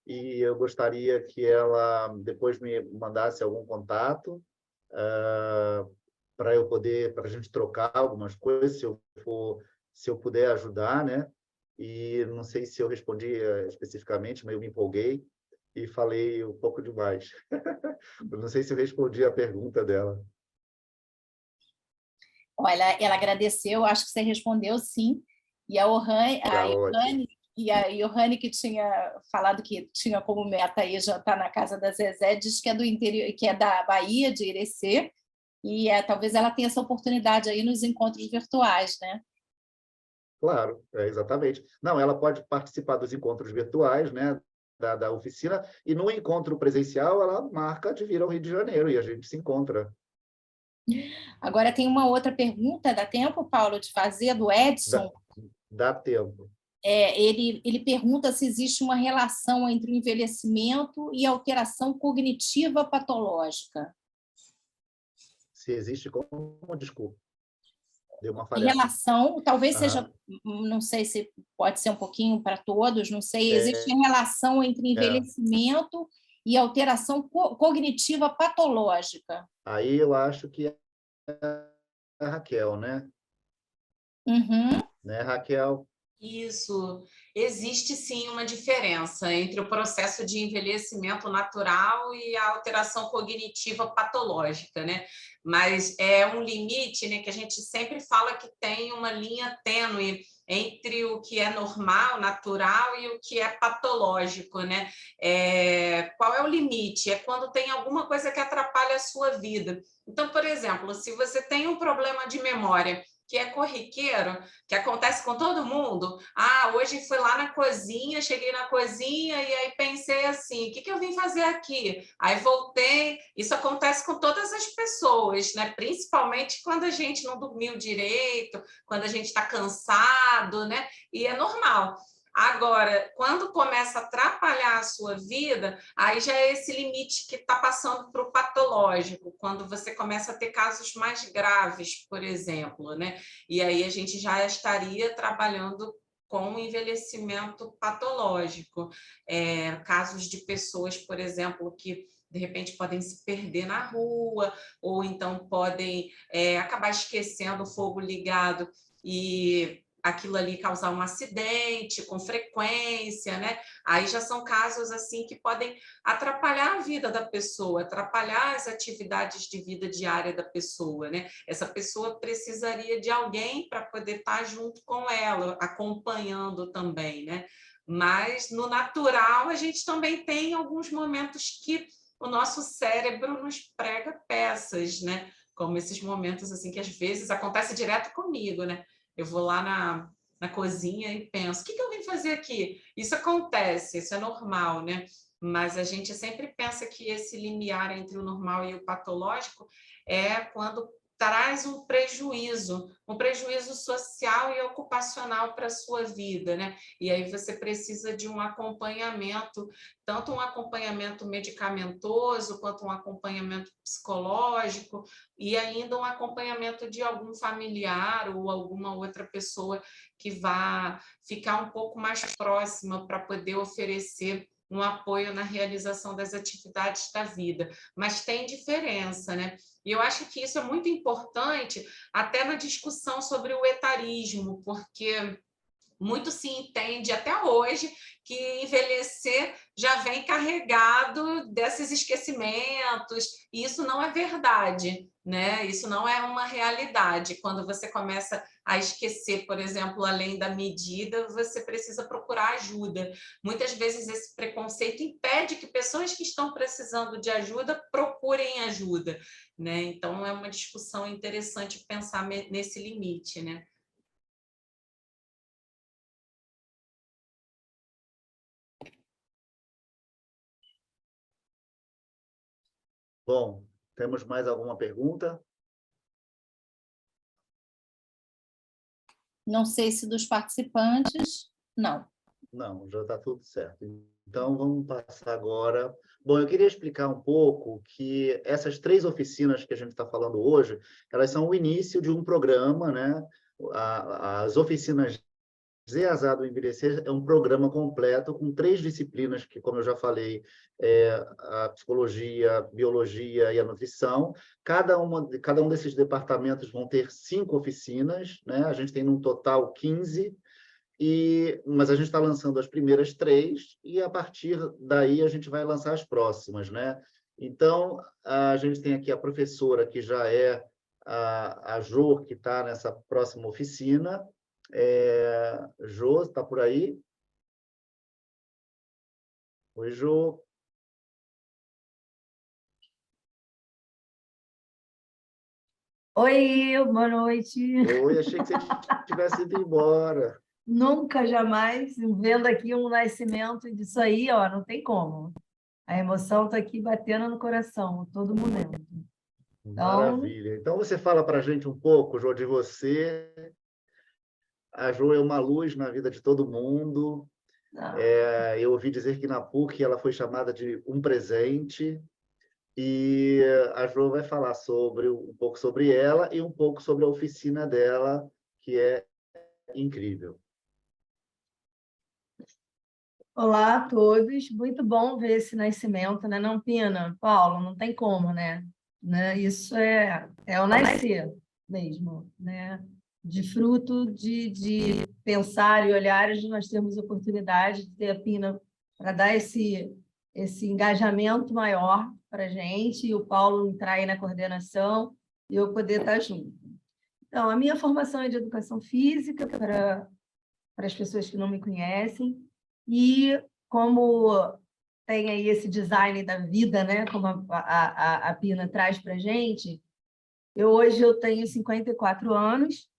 e eu gostaria que ela depois me mandasse algum contato para a gente trocar algumas coisas, se eu puder ajudar, né? E não sei se eu respondi especificamente, mas eu me empolguei e falei um pouco demais. Não sei se eu respondi a pergunta dela. Olha, ela agradeceu, acho que você respondeu sim. E a Johanne, que tinha falado que tinha como meta aí jantar na casa da Zezé, diz que é do interior, que é da Bahia, de Irecê, e talvez ela tenha essa oportunidade aí nos encontros virtuais, né? Claro, exatamente. Não, ela pode participar dos encontros virtuais, né, da oficina, e no encontro presencial ela marca de vir ao Rio de Janeiro e a gente se encontra. Agora tem uma outra pergunta, dá tempo, Paulo, de fazer, do Edson? Dá tempo. Ele pergunta se existe uma relação entre o envelhecimento e alteração cognitiva patológica. Se existe como? Desculpa. Deu uma falha. Relação, talvez seja, não sei se pode ser um pouquinho para todos, não sei, existe relação entre envelhecimento e alteração cognitiva patológica? Aí eu acho que é a Raquel, né? Uhum. Né, Raquel? Isso, existe sim uma diferença entre o processo de envelhecimento natural e a alteração cognitiva patológica, né? Mas é um limite, né, que a gente sempre fala que tem uma linha tênue entre o que é normal, natural e o que é patológico, né? Qual é o limite? É quando tem alguma coisa que atrapalha a sua vida. Então, por exemplo, se você tem um problema de memória que é corriqueiro, que acontece com todo mundo. Ah, hoje fui lá na cozinha, cheguei na cozinha e aí pensei assim, o que eu vim fazer aqui? Aí voltei. Isso acontece com todas as pessoas, né? Principalmente quando a gente não dormiu direito, quando a gente está cansado, né? E é normal. Agora, quando começa a atrapalhar a sua vida, aí já é esse limite que está passando para o patológico, quando você começa a ter casos mais graves, por exemplo, né? E aí a gente já estaria trabalhando com envelhecimento patológico. Casos de pessoas, por exemplo, que de repente podem se perder na rua, ou então podem acabar esquecendo o fogo ligado e aquilo ali causar um acidente com frequência, né? Aí já são casos assim que podem atrapalhar a vida da pessoa, atrapalhar as atividades de vida diária da pessoa, né? Essa pessoa precisaria de alguém para poder estar junto com ela, acompanhando também, né? Mas no natural a gente também tem alguns momentos que o nosso cérebro nos prega peças, né? Como esses momentos assim que às vezes acontece direto comigo, né? Eu vou lá na cozinha e penso, o que eu vim fazer aqui? Isso acontece, isso é normal, né? Mas a gente sempre pensa que esse limiar entre o normal e o patológico é quando traz um prejuízo social e ocupacional para a sua vida, né? E aí você precisa de um acompanhamento, tanto um acompanhamento medicamentoso, quanto um acompanhamento psicológico, e ainda um acompanhamento de algum familiar ou alguma outra pessoa que vá ficar um pouco mais próxima para poder oferecer um apoio na realização das atividades da vida. Mas tem diferença, né? E eu acho que isso é muito importante até na discussão sobre o etarismo, porque muito se entende até hoje que envelhecer já vem carregado desses esquecimentos, e isso não é verdade, né? Isso não é uma realidade. Quando você começa a esquecer, por exemplo, além da medida, você precisa procurar ajuda. Muitas vezes esse preconceito impede que pessoas que estão precisando de ajuda procurem ajuda, né? Então é uma discussão interessante pensar nesse limite, né? Bom, temos mais alguma pergunta? Não sei se dos participantes, não. Não, já está tudo certo. Então, vamos passar agora. Bom, eu queria explicar um pouco que essas 3 oficinas que a gente está falando hoje, elas são o início de um programa, né? As oficinas ZEASA do Envelhecer é um programa completo com 3 disciplinas que, como eu já falei, a psicologia, a biologia e a nutrição. Cada um desses departamentos vão ter 5 oficinas, né? A gente tem no total 15, mas a gente está lançando as primeiras 3 e, a partir daí, a gente vai lançar as próximas, né? Então, a gente tem aqui a professora, que já é a Jo, que está nessa próxima oficina. Jo, está por aí? Oi, Jo. Oi, boa noite. Oi, achei que você tivesse ido embora. Nunca, jamais, vendo aqui um nascimento disso aí, ó, não tem como. A emoção está aqui batendo no coração, todo momento. Então, Maravilha. Então, você fala para a gente um pouco, Jo, de você. A Jo é uma luz na vida de todo mundo. Eu ouvi dizer que na PUC ela foi chamada de um presente. E a Jo vai falar um pouco sobre ela e um pouco sobre a oficina dela, que é incrível. Olá a todos, muito bom ver esse nascimento, né? Não, Pina, Paulo, não tem como, né? Isso é o nascer mesmo, né? De fruto de pensar e olhares, nós temos oportunidade de ter a Pina para dar esse engajamento maior para a gente, e o Paulo entrar aí na coordenação e eu poder estar junto. Então, a minha formação é de educação física, para as pessoas que não me conhecem, e como tem aí esse design da vida, né, como a Pina traz para a gente, hoje eu tenho 54 anos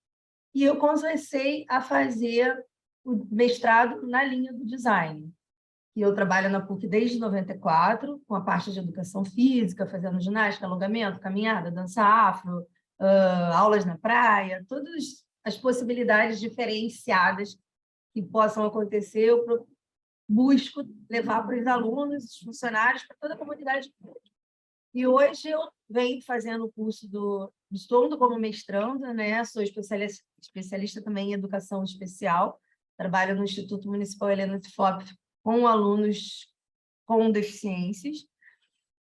e eu comecei a fazer o mestrado na linha do design. E eu trabalho na PUC desde 94, com a parte de educação física, fazendo ginástica, alongamento, caminhada, dança afro, aulas na praia, todas as possibilidades diferenciadas que possam acontecer, eu busco levar para os alunos, os funcionários, para toda a comunidade. E hoje eu venho fazendo o curso estou como mestranda, né? Sou especialista também em educação especial, trabalho no Instituto Municipal Helena Tfop com alunos com deficiências,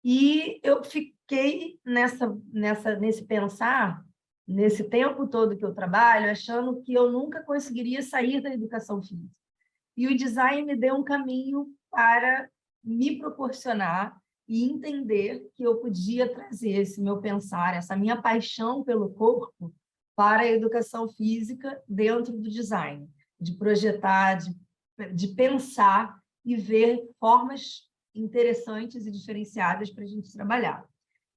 e eu fiquei nesse pensar, nesse tempo todo que eu trabalho, achando que eu nunca conseguiria sair da educação física. E o design me deu um caminho para me proporcionar e entender que eu podia trazer esse meu pensar, essa minha paixão pelo corpo para a educação física dentro do design, de projetar, de pensar e ver formas interessantes e diferenciadas para a gente trabalhar.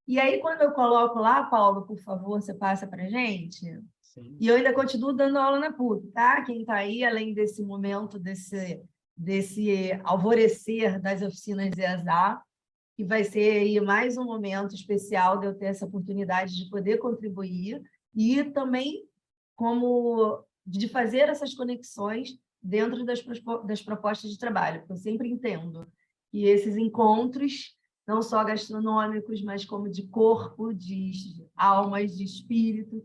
E aí, quando eu coloco lá, Paulo, por favor, você passa para a gente? Sim. E eu ainda continuo dando aula na PUC, tá? Quem está aí, além desse momento, desse alvorecer das oficinas EASA, que vai ser aí mais um momento especial de eu ter essa oportunidade de poder contribuir e também de fazer essas conexões dentro das propostas de trabalho, porque eu sempre entendo que esses encontros, não só gastronômicos, mas como de corpo, de almas, de espírito,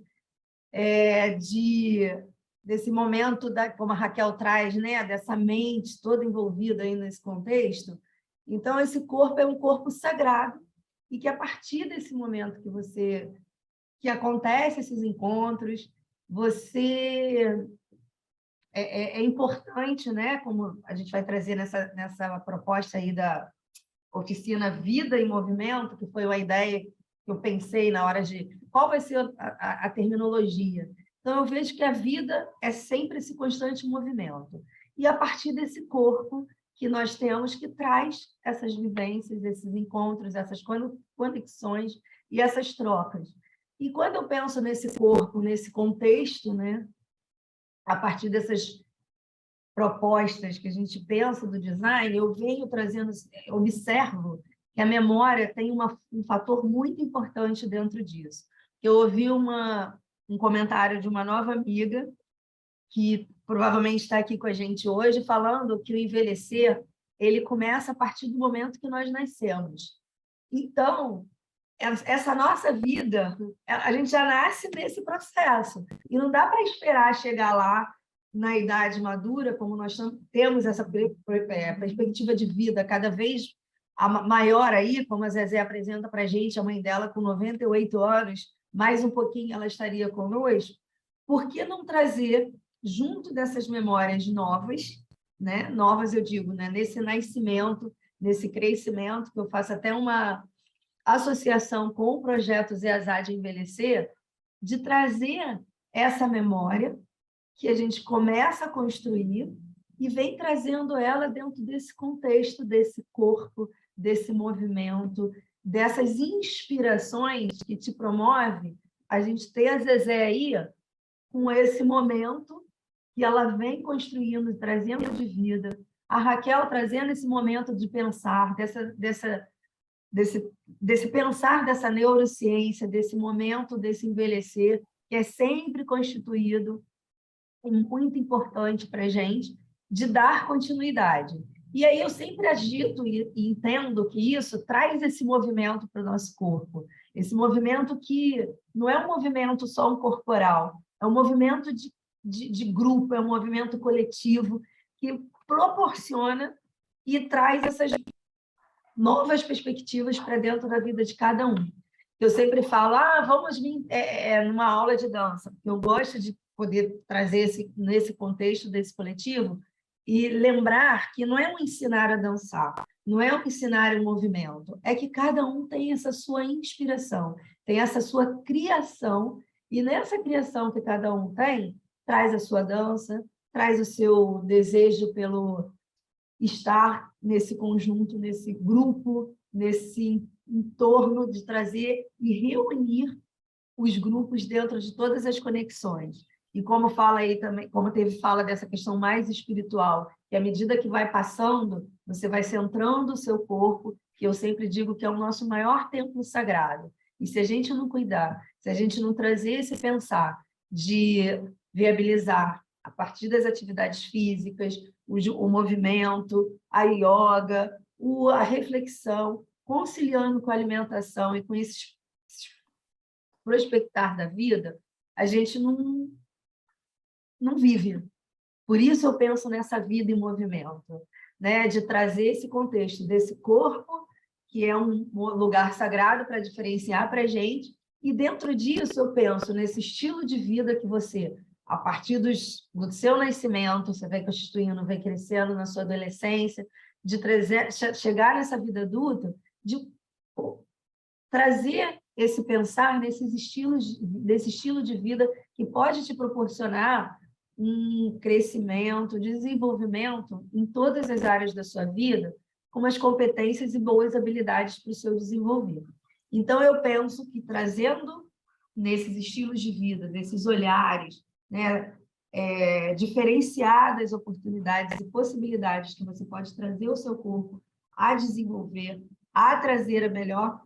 desse momento, como a Raquel traz, né, dessa mente toda envolvida aí nesse contexto. Então, esse corpo é um corpo sagrado, e que a partir desse momento que acontece esses encontros, é importante, né, como a gente vai trazer nessa proposta aí da oficina Vida em Movimento, que foi uma ideia que eu pensei na hora de qual vai ser a terminologia. Então, eu vejo que a vida é sempre esse constante movimento. E a partir desse corpo que nós temos, que traz essas vivências, esses encontros, essas conexões e essas trocas. E quando eu penso nesse corpo, nesse contexto, né, a partir dessas propostas que a gente pensa do design, eu venho trazendo, observo que a memória tem um fator muito importante dentro disso. Eu ouvi um comentário de uma nova amiga, que provavelmente está aqui com a gente hoje, falando que o envelhecer ele começa a partir do momento que nós nascemos. Então, essa nossa vida, a gente já nasce nesse processo, e não dá para esperar chegar lá na idade madura, como nós temos essa perspectiva de vida cada vez maior aí, como a Zezé apresenta para a gente, a mãe dela com 98 anos, mais um pouquinho ela estaria conosco. Por que não trazer, junto dessas memórias novas, né? Novas eu digo, né? Nesse nascimento, nesse crescimento, que eu faço até uma associação com o projeto EASA de Envelhecer, de trazer essa memória que a gente começa a construir e vem trazendo ela dentro desse contexto, desse corpo, desse movimento, dessas inspirações que te promove a gente ter a Zezé aí com esse momento que ela vem construindo, trazendo de vida, a Raquel trazendo esse momento de pensar, desse pensar dessa neurociência, desse momento, desse envelhecer, que é sempre constituído muito importante para a gente, de dar continuidade. E aí eu sempre agito e entendo que isso traz esse movimento para o nosso corpo, esse movimento que não é um movimento só corporal, é um movimento de grupo, é um movimento coletivo que proporciona e traz essas novas perspectivas para dentro da vida de cada um. Eu sempre falo, vamos vir numa aula de dança, porque eu gosto de poder trazer nesse contexto desse coletivo e lembrar que não é um ensinar a dançar, não é um ensinar um movimento, é que cada um tem essa sua inspiração, tem essa sua criação, e nessa criação que cada um tem, traz a sua dança, traz o seu desejo pelo estar nesse conjunto, nesse grupo, nesse entorno de trazer e reunir os grupos dentro de todas as conexões. E como fala aí também, como teve fala dessa questão mais espiritual, que à medida que vai passando, você vai centrando o seu corpo, que eu sempre digo que é o nosso maior templo sagrado. E se a gente não cuidar, se a gente não trazer esse pensar de viabilizar a partir das atividades físicas, o movimento, a yoga, a reflexão, conciliando com a alimentação e com esse prospectar da vida, a gente não vive. Por isso eu penso nessa vida em movimento, né? De trazer esse contexto desse corpo, que é um lugar sagrado para diferenciar para a gente, e dentro disso eu penso nesse estilo de vida que você, a partir do seu nascimento, você vai constituindo, vai crescendo na sua adolescência, de chegar nessa vida adulta, de trazer esse pensar desse estilo de vida que pode te proporcionar um crescimento, desenvolvimento em todas as áreas da sua vida, com as competências e boas habilidades para o seu desenvolver. Então, eu penso que trazendo nesses estilos de vida, nesses olhares, né, diferenciadas oportunidades e possibilidades que você pode trazer o seu corpo a desenvolver, a trazer a melhor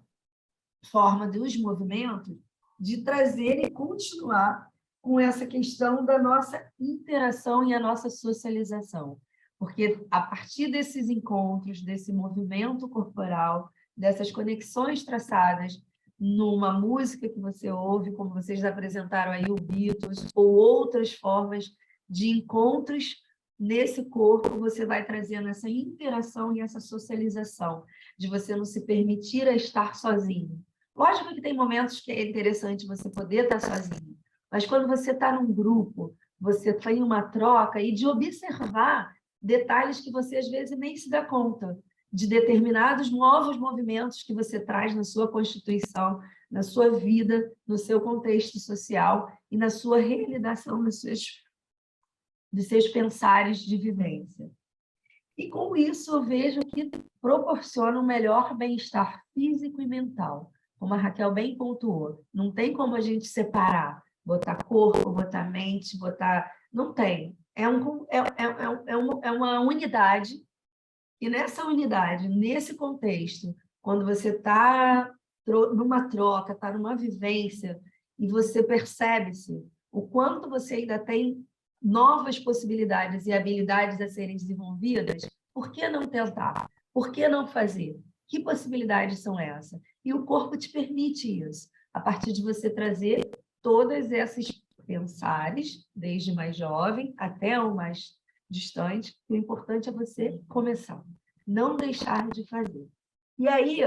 forma dos movimentos, de trazer e continuar com essa questão da nossa interação e a nossa socialização. Porque a partir desses encontros, desse movimento corporal, dessas conexões traçadas numa música que você ouve, como vocês apresentaram aí o Beatles, ou outras formas de encontros nesse corpo, você vai trazendo essa interação e essa socialização, de você não se permitir a estar sozinho. Lógico que tem momentos que é interessante você poder estar sozinho, mas quando você está num grupo, você tem uma troca e de observar detalhes que você às vezes nem se dá conta, de determinados novos movimentos que você traz na sua constituição, na sua vida, no seu contexto social e na sua realização dos seus pensares de vivência. E com isso eu vejo que proporciona um melhor bem-estar físico e mental, como a Raquel bem pontuou. Não tem como a gente separar, botar corpo, botar mente, botar... Não tem. É uma unidade. E nessa unidade, nesse contexto, quando você está numa troca, está numa vivência, e você percebe-se o quanto você ainda tem novas possibilidades e habilidades a serem desenvolvidas, por que não tentar? Por que não fazer? Que possibilidades são essas? E o corpo te permite isso, a partir de você trazer todos esses pensares, desde mais jovem até o mais distante. O importante é você começar, não deixar de fazer. E aí,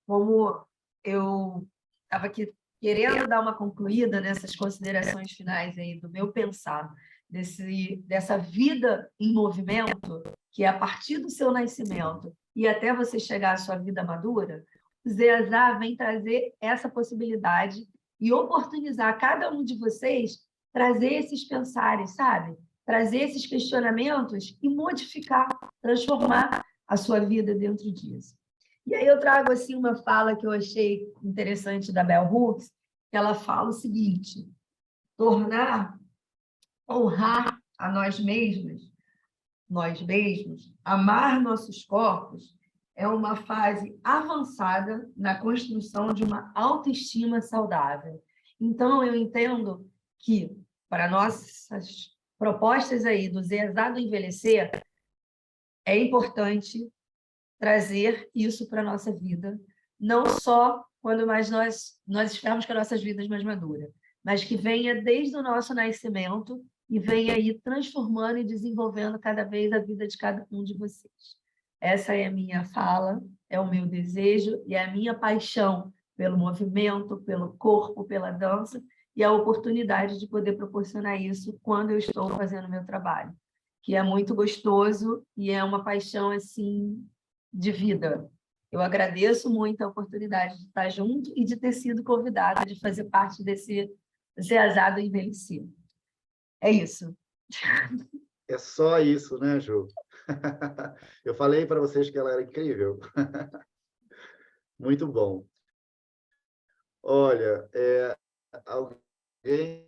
como eu estava aqui querendo dar uma concluída nessas considerações finais aí do meu pensar, dessa vida em movimento, que é a partir do seu nascimento e até você chegar à sua vida madura, o Zeazá vem trazer essa possibilidade e oportunizar cada um de vocês trazer esses pensares, sabe? Trazer esses questionamentos e modificar, transformar a sua vida dentro disso. E aí eu trago assim uma fala que eu achei interessante da Bell Hooks, que ela fala o seguinte: honrar a nós mesmos, amar nossos corpos, é uma fase avançada na construção de uma autoestima saudável. Então, eu entendo que, para nossas propostas aí do Zeazá do Envelhecer, é importante trazer isso para a nossa vida, não só quando mais nós estivermos com as nossas vidas mais maduras, mas que venha desde o nosso nascimento e venha aí transformando e desenvolvendo cada vez a vida de cada um de vocês. Essa é a minha fala, é o meu desejo e é a minha paixão pelo movimento, pelo corpo, pela dança, e a oportunidade de poder proporcionar isso quando eu estou fazendo meu trabalho, que é muito gostoso e é uma paixão assim de vida. Eu agradeço muito a oportunidade de estar junto e de ter sido convidada de fazer parte desse Zeazado Envelhecido. É isso. É só isso, né, Ju? Eu falei para vocês que ela era incrível. Muito bom. Olha, alguém...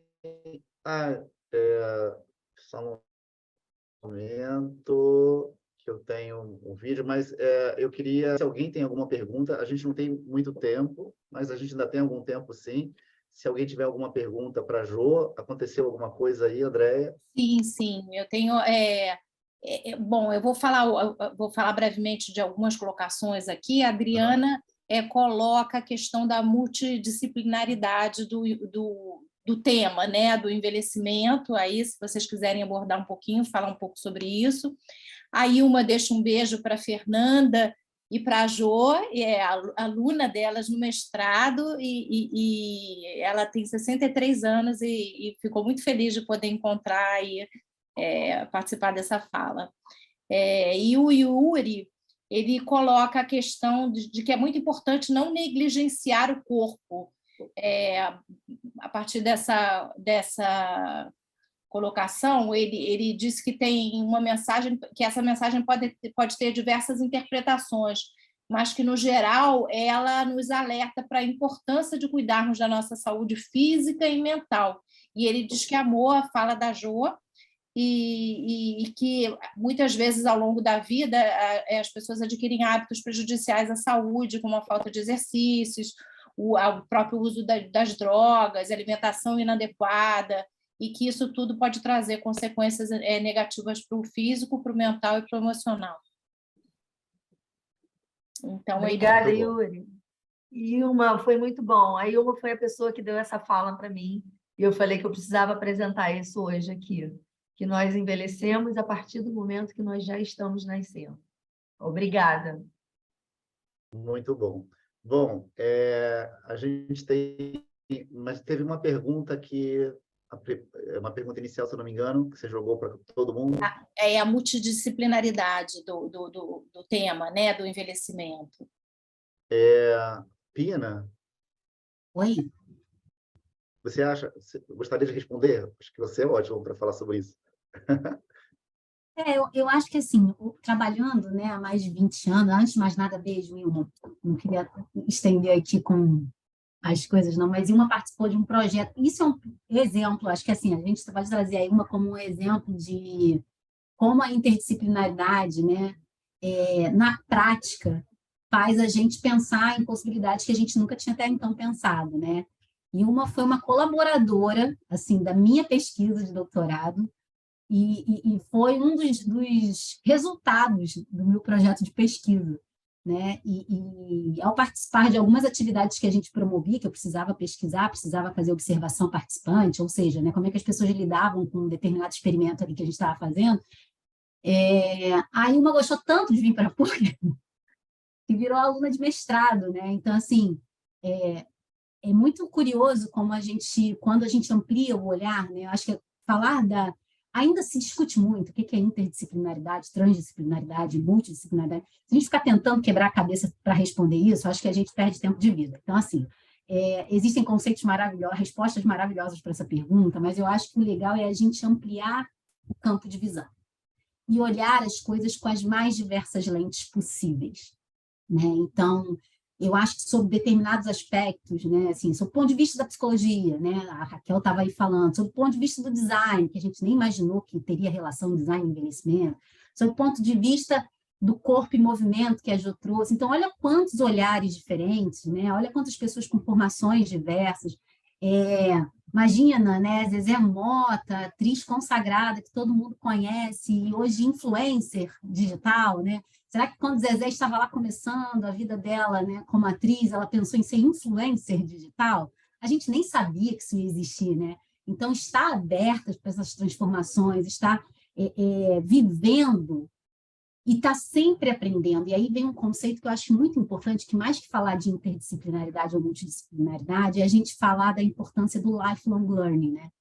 Ah, só um momento que eu tenho um vídeo, mas eu queria... Se alguém tem alguma pergunta, a gente não tem muito tempo, mas a gente ainda tem algum tempo, sim. Se alguém tiver alguma pergunta para a Jo, aconteceu alguma coisa aí, Andréia? Sim, sim. Eu tenho... bom, eu vou falar brevemente de algumas colocações aqui. A Adriana coloca a questão da multidisciplinaridade do tema, né, do envelhecimento. Aí, se vocês quiserem abordar um pouquinho, falar um pouco sobre isso. A Ilma deixa um beijo para a Fernanda e para a Jo, aluna delas no mestrado, e ela tem 63 anos e ficou muito feliz de poder encontrar e participar dessa fala. E o Yuri, ele coloca a questão de que é muito importante não negligenciar o corpo. A partir dessa colocação, ele disse que tem uma mensagem, que essa mensagem pode ter diversas interpretações, mas que, no geral, ela nos alerta para a importância de cuidarmos da nossa saúde física e mental. E ele diz que amou a fala da Jo, e que, muitas vezes, ao longo da vida, as pessoas adquirem hábitos prejudiciais à saúde, como a falta de exercícios, o próprio uso das drogas, alimentação inadequada, e que isso tudo pode trazer consequências negativas para o físico, para o mental e para o emocional. Então, obrigada, Yuri. Ilma, foi muito bom. A Ilma foi a pessoa que deu essa fala para mim, e eu falei que eu precisava apresentar isso hoje aqui, que nós envelhecemos a partir do momento que nós já estamos nascendo. Obrigada. Muito bom. Bom, a gente tem... Mas teve uma pergunta que... Uma pergunta inicial, se eu não me engano, que você jogou para todo mundo. É a multidisciplinaridade do tema, né, do envelhecimento. Pina? Oi? Você gostaria de responder? Acho que você é ótimo para falar sobre isso. Eu acho que, assim, trabalhando, né, há mais de 20 anos, antes de mais nada, beijo, Ilma, não queria estender aqui com as coisas, não, mas Ilma participou de um projeto, isso é um exemplo, acho que, assim, a gente pode trazer a Ilma como um exemplo de como a interdisciplinaridade, né, na prática, faz a gente pensar em possibilidades que a gente nunca tinha até então pensado, né? Ilma foi uma colaboradora, assim, da minha pesquisa de doutorado, e foi um dos resultados do meu projeto de pesquisa, né? E ao participar de algumas atividades que a gente promovia, que eu precisava pesquisar, precisava fazer observação participante, ou seja, né, como é que as pessoas lidavam com um determinado experimento ali que a gente estava fazendo, a Ilma gostou tanto de vir para a PUC que virou aluna de mestrado, né? Então, assim, é muito curioso como quando a gente amplia o olhar, né? Eu acho que falar ainda se discute muito o que é interdisciplinaridade, transdisciplinaridade, multidisciplinaridade. Se a gente ficar tentando quebrar a cabeça para responder isso, acho que a gente perde tempo de vida. Então, assim, existem conceitos maravilhosos, respostas maravilhosas para essa pergunta, mas eu acho que o legal é a gente ampliar o campo de visão e olhar as coisas com as mais diversas lentes possíveis, né? Então, eu acho que sobre determinados aspectos, né, assim, sob o ponto de vista da psicologia, né, a Raquel estava aí falando, sob o ponto de vista do design, que a gente nem imaginou que teria relação design e envelhecimento, sob o ponto de vista do corpo e movimento que a Jo trouxe. Então, olha quantos olhares diferentes, né, olha quantas pessoas com formações diversas. Imagina, né, Zezé Mota, atriz consagrada que todo mundo conhece, e hoje influencer digital, né? Será que quando Zezé estava lá começando a vida dela, né, como atriz, ela pensou em ser influencer digital? A gente nem sabia que isso ia existir, né? Então, está aberta para essas transformações, está vivendo e está sempre aprendendo. E aí vem um conceito que eu acho muito importante, que mais que falar de interdisciplinaridade ou multidisciplinaridade, é a gente falar da importância do lifelong learning, né?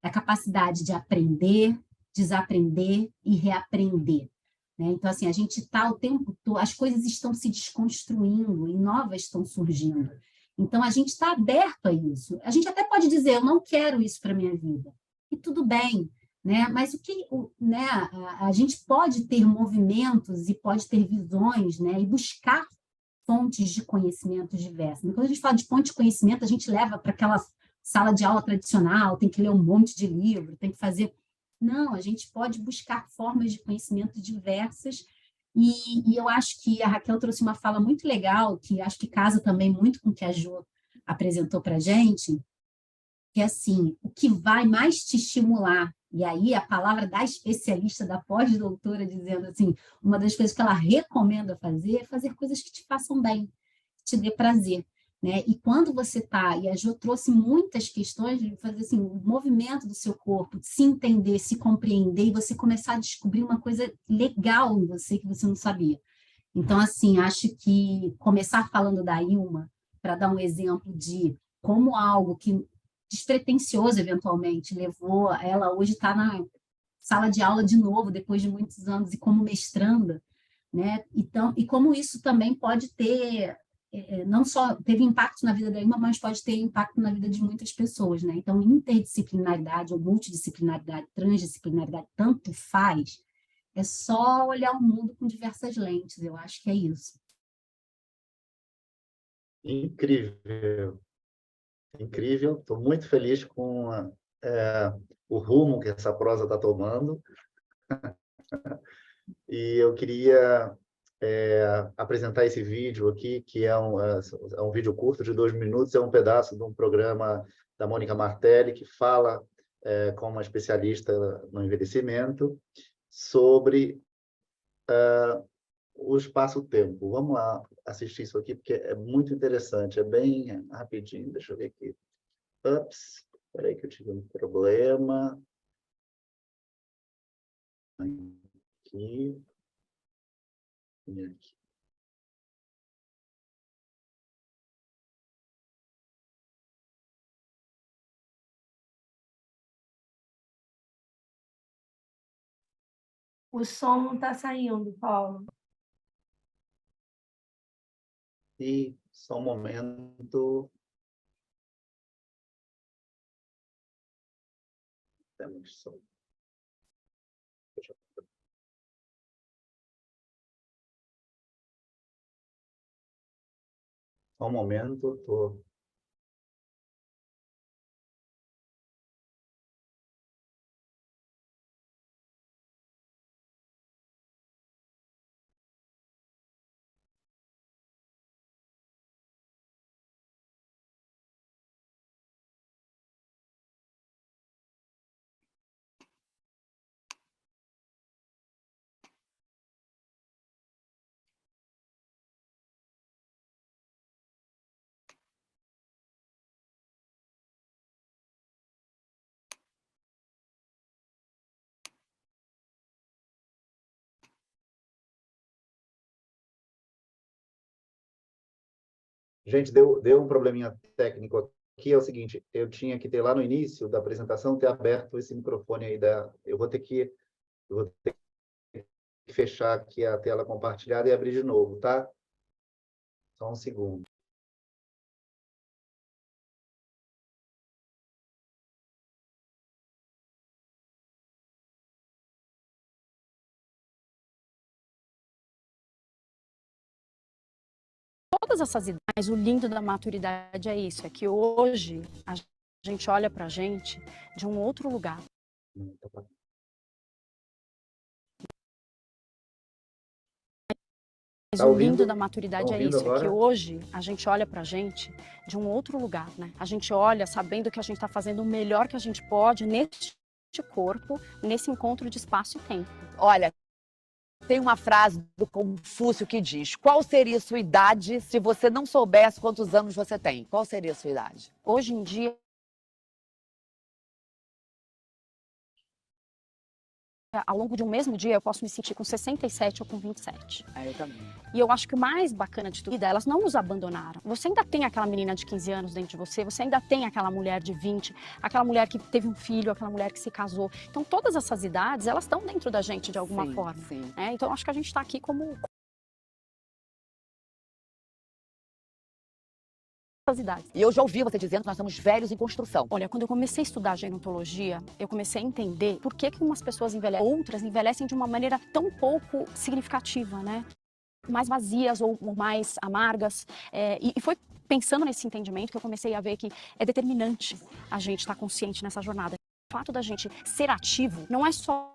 Da capacidade de aprender, desaprender e reaprender. Né? Então, assim, a gente está o tempo todo, as coisas estão se desconstruindo e novas estão surgindo. Então, a gente está aberto a isso. A gente até pode dizer, eu não quero isso para a minha vida. E tudo bem, né? Mas né? A gente pode ter movimentos e pode ter visões, né? E buscar fontes de conhecimento diversas. Quando a gente fala de fonte de conhecimento, a gente leva para aquela sala de aula tradicional, tem que ler um monte de livro, tem que fazer... Não, a gente pode buscar formas de conhecimento diversas e eu acho que a Raquel trouxe uma fala muito legal, que acho que casa também muito com o que a Jo apresentou para a gente, que é assim, o que vai mais te estimular, e aí a palavra da especialista, da pós-doutora, dizendo assim, uma das coisas que ela recomenda fazer é fazer coisas que te façam bem, que te dê prazer. Né? E quando você está, e a Jo trouxe muitas questões de fazer assim, o movimento do seu corpo, de se entender, se compreender, e você começar a descobrir uma coisa legal em você que você não sabia. Então, assim, acho que começar falando da Ilma, para dar um exemplo de como algo que despretensioso, eventualmente, levou ela hoje está na sala de aula de novo, depois de muitos anos, e como mestranda, né? Então, e como isso também pode ter... não só teve impacto na vida da Ilma, mas pode ter impacto na vida de muitas pessoas, né? Então, interdisciplinaridade ou multidisciplinaridade, transdisciplinaridade, tanto faz, é só olhar o mundo com diversas lentes, eu acho que é isso. Incrível, incrível. Estou muito feliz com o rumo que essa prosa está tomando. E eu queria apresentar esse vídeo aqui, que é um vídeo curto de 2 minutos, é um pedaço de um programa da Mônica Martelli, que fala com uma especialista no envelhecimento sobre o espaço-tempo. Vamos lá assistir isso aqui, porque é muito interessante, é bem rapidinho. Deixa eu ver aqui. Ups, espera aí que eu tive um problema. Aqui. E aqui. O som não está saindo, Paulo. E só um momento. Temos som. Só um momento, estou... Gente, deu um probleminha técnico aqui. É o seguinte, eu tinha que ter lá no início da apresentação, ter aberto esse microfone aí eu vou ter que fechar aqui a tela compartilhada e abrir de novo, tá? Só um segundo. Todas essas ideias, o lindo da maturidade é isso, é que hoje a gente olha pra gente de um outro lugar. Mas o lindo da maturidade é isso, é que hoje a gente olha pra gente de um outro lugar, né? A gente olha sabendo que a gente está fazendo o melhor que a gente pode neste corpo, nesse encontro de espaço e tempo. Olha, tem uma frase do Confúcio que diz: qual seria a sua idade se você não soubesse quantos anos você tem? Qual seria a sua idade? Hoje em dia, ao longo de um mesmo dia, eu posso me sentir com 67 ou com 27. Eu também. E eu acho que o mais bacana de tudo, elas não nos abandonaram. Você ainda tem aquela menina de 15 anos dentro de você, você ainda tem aquela mulher de 20, aquela mulher que teve um filho, aquela mulher que se casou. Então, todas essas idades, elas estão dentro da gente de alguma forma. Sim. Então, eu acho que a gente está aqui como... idades. E eu já ouvi você dizendo que nós somos velhos em construção. Olha, quando eu comecei a estudar gerontologia, eu comecei a entender por que umas pessoas envelhecem, outras envelhecem de uma maneira tão pouco significativa, né? Mais vazias ou mais amargas. E foi pensando nesse entendimento que eu comecei a ver que é determinante a gente estar consciente nessa jornada. O fato da gente ser ativo não é só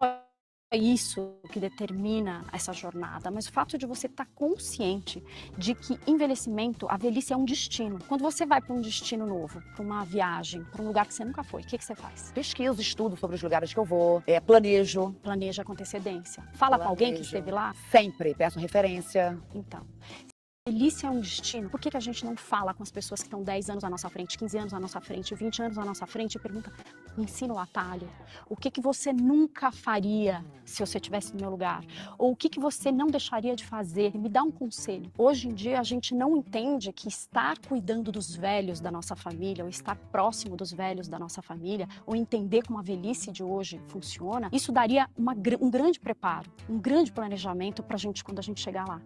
isso que determina essa jornada, mas o fato de você estar consciente de que envelhecimento, a velhice é um destino. Quando você vai para um destino novo, para uma viagem, para um lugar que você nunca foi, o que você faz? Pesquiso, estudo sobre os lugares que eu vou, planejo. Planeja com antecedência. Fala com alguém que esteve lá? Sempre, peço referência. Então, velhice é um destino. Por que a gente não fala com as pessoas que estão 10 anos à nossa frente, 15 anos à nossa frente, 20 anos à nossa frente e pergunta, me ensina o atalho. O que você nunca faria se você estivesse no meu lugar? Ou o que você não deixaria de fazer? Me dá um conselho. Hoje em dia a gente não entende que estar cuidando dos velhos da nossa família, ou estar próximo dos velhos da nossa família, ou entender como a velhice de hoje funciona, isso daria um grande preparo, um grande planejamento para a gente quando a gente chegar lá.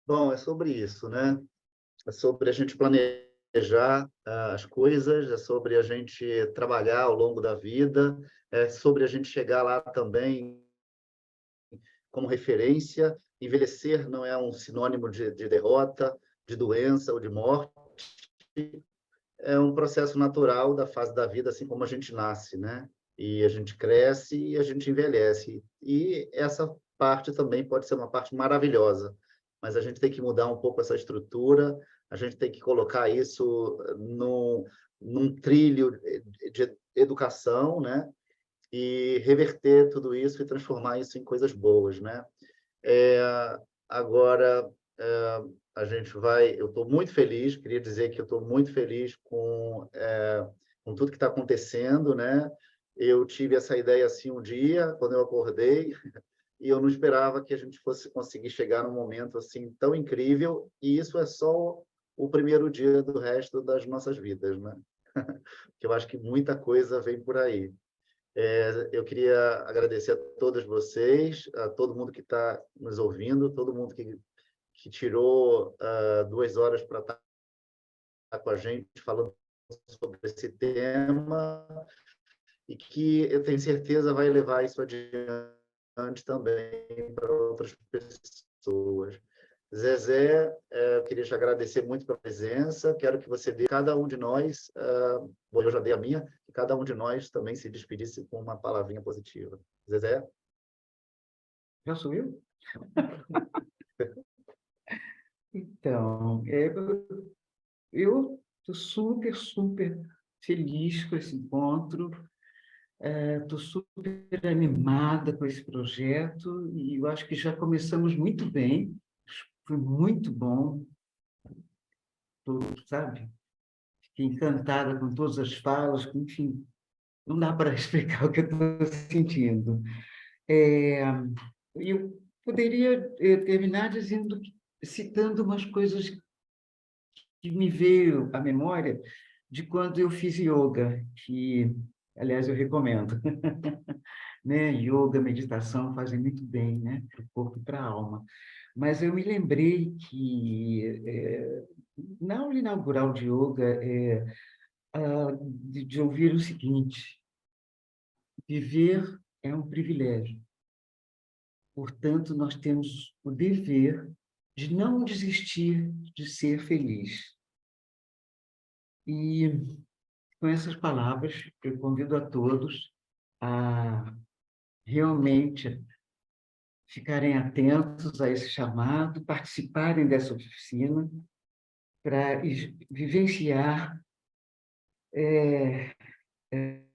Bom, é sobre isso, né? É sobre a gente planejar as coisas, é sobre a gente trabalhar ao longo da vida, é sobre a gente chegar lá também como referência. Envelhecer não é um sinônimo de derrota, de doença ou de morte. É um processo natural da fase da vida, assim como a gente nasce, né? E a gente cresce e a gente envelhece. E essa parte também pode ser uma parte maravilhosa, mas a gente tem que mudar um pouco essa estrutura, a gente tem que colocar isso num trilho de educação, né? E reverter tudo isso e transformar isso em coisas boas, né? Agora, a gente vai... Eu estou muito feliz, queria dizer que eu estou muito feliz com tudo que está acontecendo, né? Eu tive essa ideia assim um dia, quando eu acordei, e eu não esperava que a gente fosse conseguir chegar num momento assim tão incrível, e isso é só o primeiro dia do resto das nossas vidas, né? Que eu acho que muita coisa vem por aí. Eu queria agradecer a todos vocês, a todo mundo que está nos ouvindo, todo mundo que tirou 2 horas para estar com a gente falando sobre esse tema, e que eu tenho certeza vai levar isso adiante também para outras pessoas. Zezé, eu queria te agradecer muito pela presença, quero que você dê cada um de nós, eu já dei a minha, que cada um de nós também se despedisse com uma palavrinha positiva. Zezé? Já sou eu? Então, eu estou super, super feliz com esse encontro, estou super animada com esse projeto e eu acho que já começamos muito bem, foi muito bom, sabe? Fiquei encantada com todas as falas, enfim, não dá para explicar o que eu estou sentindo. Eu poderia terminar citando umas coisas que me veio à memória de quando eu fiz yoga, que, aliás, eu recomendo. Né? Yoga, meditação fazem muito bem, né? Para o corpo e para a alma. Mas eu me lembrei que, na aula inaugural de yoga, de ouvir o seguinte: viver é um privilégio. Portanto, nós temos o dever de não desistir de ser feliz. E, com essas palavras, eu convido a todos a realmente ficarem atentos a esse chamado, participarem dessa oficina, para vivenciar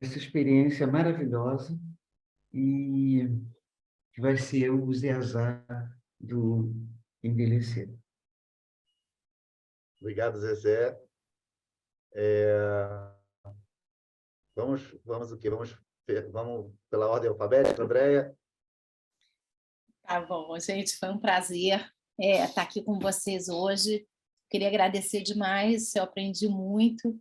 essa experiência maravilhosa e que vai ser o Zeazá do envelhecer. Obrigado, Zezé. Vamos o quê? Vamos Vamos pela ordem alfabética, Andréia. Tá bom, gente, foi um prazer estar aqui com vocês hoje. Queria agradecer demais, eu aprendi muito.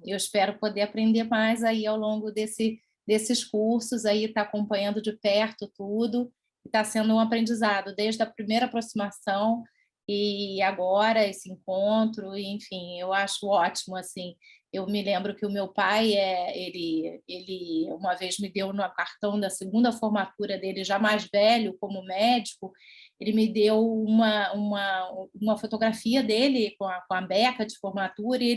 Eu espero poder aprender mais aí ao longo desses cursos, aí estar acompanhando de perto tudo. Está sendo um aprendizado desde a primeira aproximação e agora esse encontro, enfim, eu acho ótimo, assim. Eu me lembro que o meu pai, ele uma vez me deu no cartão da segunda formatura dele, já mais velho, como médico, ele me deu uma fotografia dele com a beca de formatura, e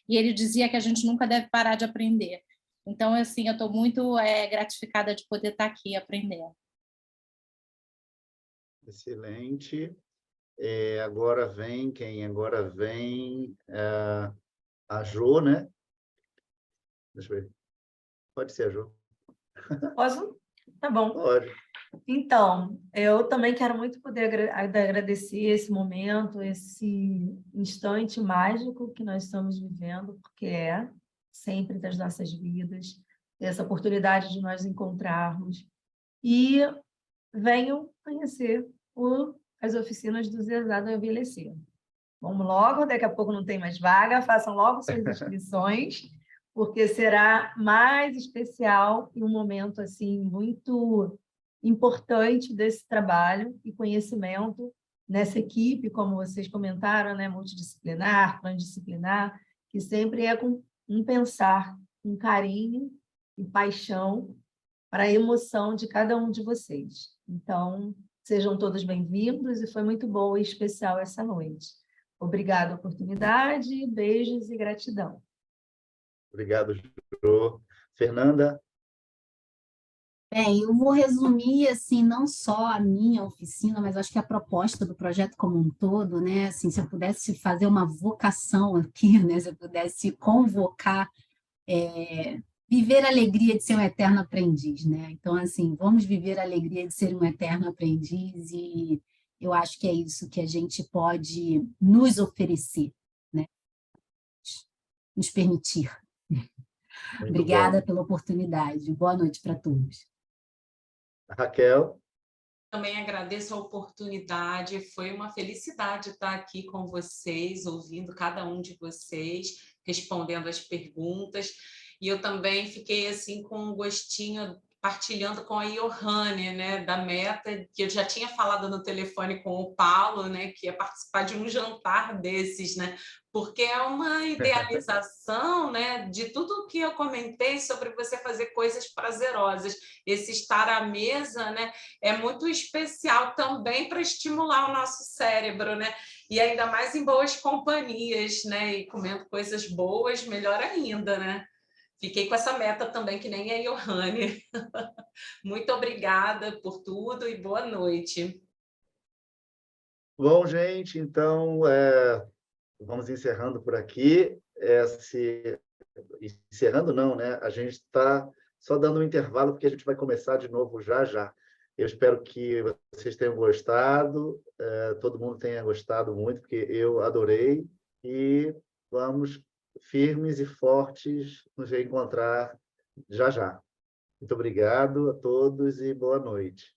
ele dizia que a gente nunca deve parar de aprender. Então, assim, eu estou muito gratificada de poder estar aqui aprendendo. Excelente. Agora vem quem? Agora vem a Jo, né? Deixa eu ver. Pode ser a Jo. Posso? Tá bom. Pode. Então, eu também quero muito poder agradecer esse momento, esse instante mágico que nós estamos vivendo, porque é sempre das nossas vidas, essa oportunidade de nós encontrarmos. E venham conhecer as oficinas do Zezado Envelhecer. Vamos logo, daqui a pouco não tem mais vaga, façam logo suas inscrições, porque será mais especial e um momento assim muito importante desse trabalho e conhecimento nessa equipe, como vocês comentaram, né, multidisciplinar, transdisciplinar, que sempre é com um pensar, um carinho e paixão para a emoção de cada um de vocês. Então, sejam todos bem-vindos e foi muito bom e especial essa noite. Obrigada pela oportunidade, beijos e gratidão. Obrigado, Jo. Fernanda? Bem, eu vou resumir, assim, não só a minha oficina, mas acho que a proposta do projeto como um todo, né? Assim, se eu pudesse fazer uma vocação aqui, né? Se eu pudesse convocar, viver a alegria de ser um eterno aprendiz, né? Então, assim, vamos viver a alegria de ser um eterno aprendiz e eu acho que é isso que a gente pode nos oferecer, né? Nos permitir. Muito Obrigada bom. pela oportunidade. Boa noite para todos. Raquel? Também agradeço a oportunidade, foi uma felicidade estar aqui com vocês, ouvindo cada um de vocês, respondendo as perguntas, e eu também fiquei assim com um gostinho, partilhando com a Johanne, né, da meta, que eu já tinha falado no telefone com o Paulo, né, que ia participar de um jantar desses, né, porque é uma idealização, né, de tudo que eu comentei sobre você fazer coisas prazerosas, esse estar à mesa, né, é muito especial também para estimular o nosso cérebro, né? E ainda mais em boas companhias, né? E comendo coisas boas, melhor ainda, né? Fiquei com essa meta também, que nem a Johanne. Muito obrigada por tudo e boa noite. Bom, gente, então vamos encerrando por aqui. Encerrando não, né? A gente está só dando um intervalo, porque a gente vai começar de novo já já. Eu espero que vocês tenham gostado, todo mundo tenha gostado muito, porque eu adorei, e vamos firmes e fortes nos reencontrar já já. Muito obrigado a todos e boa noite.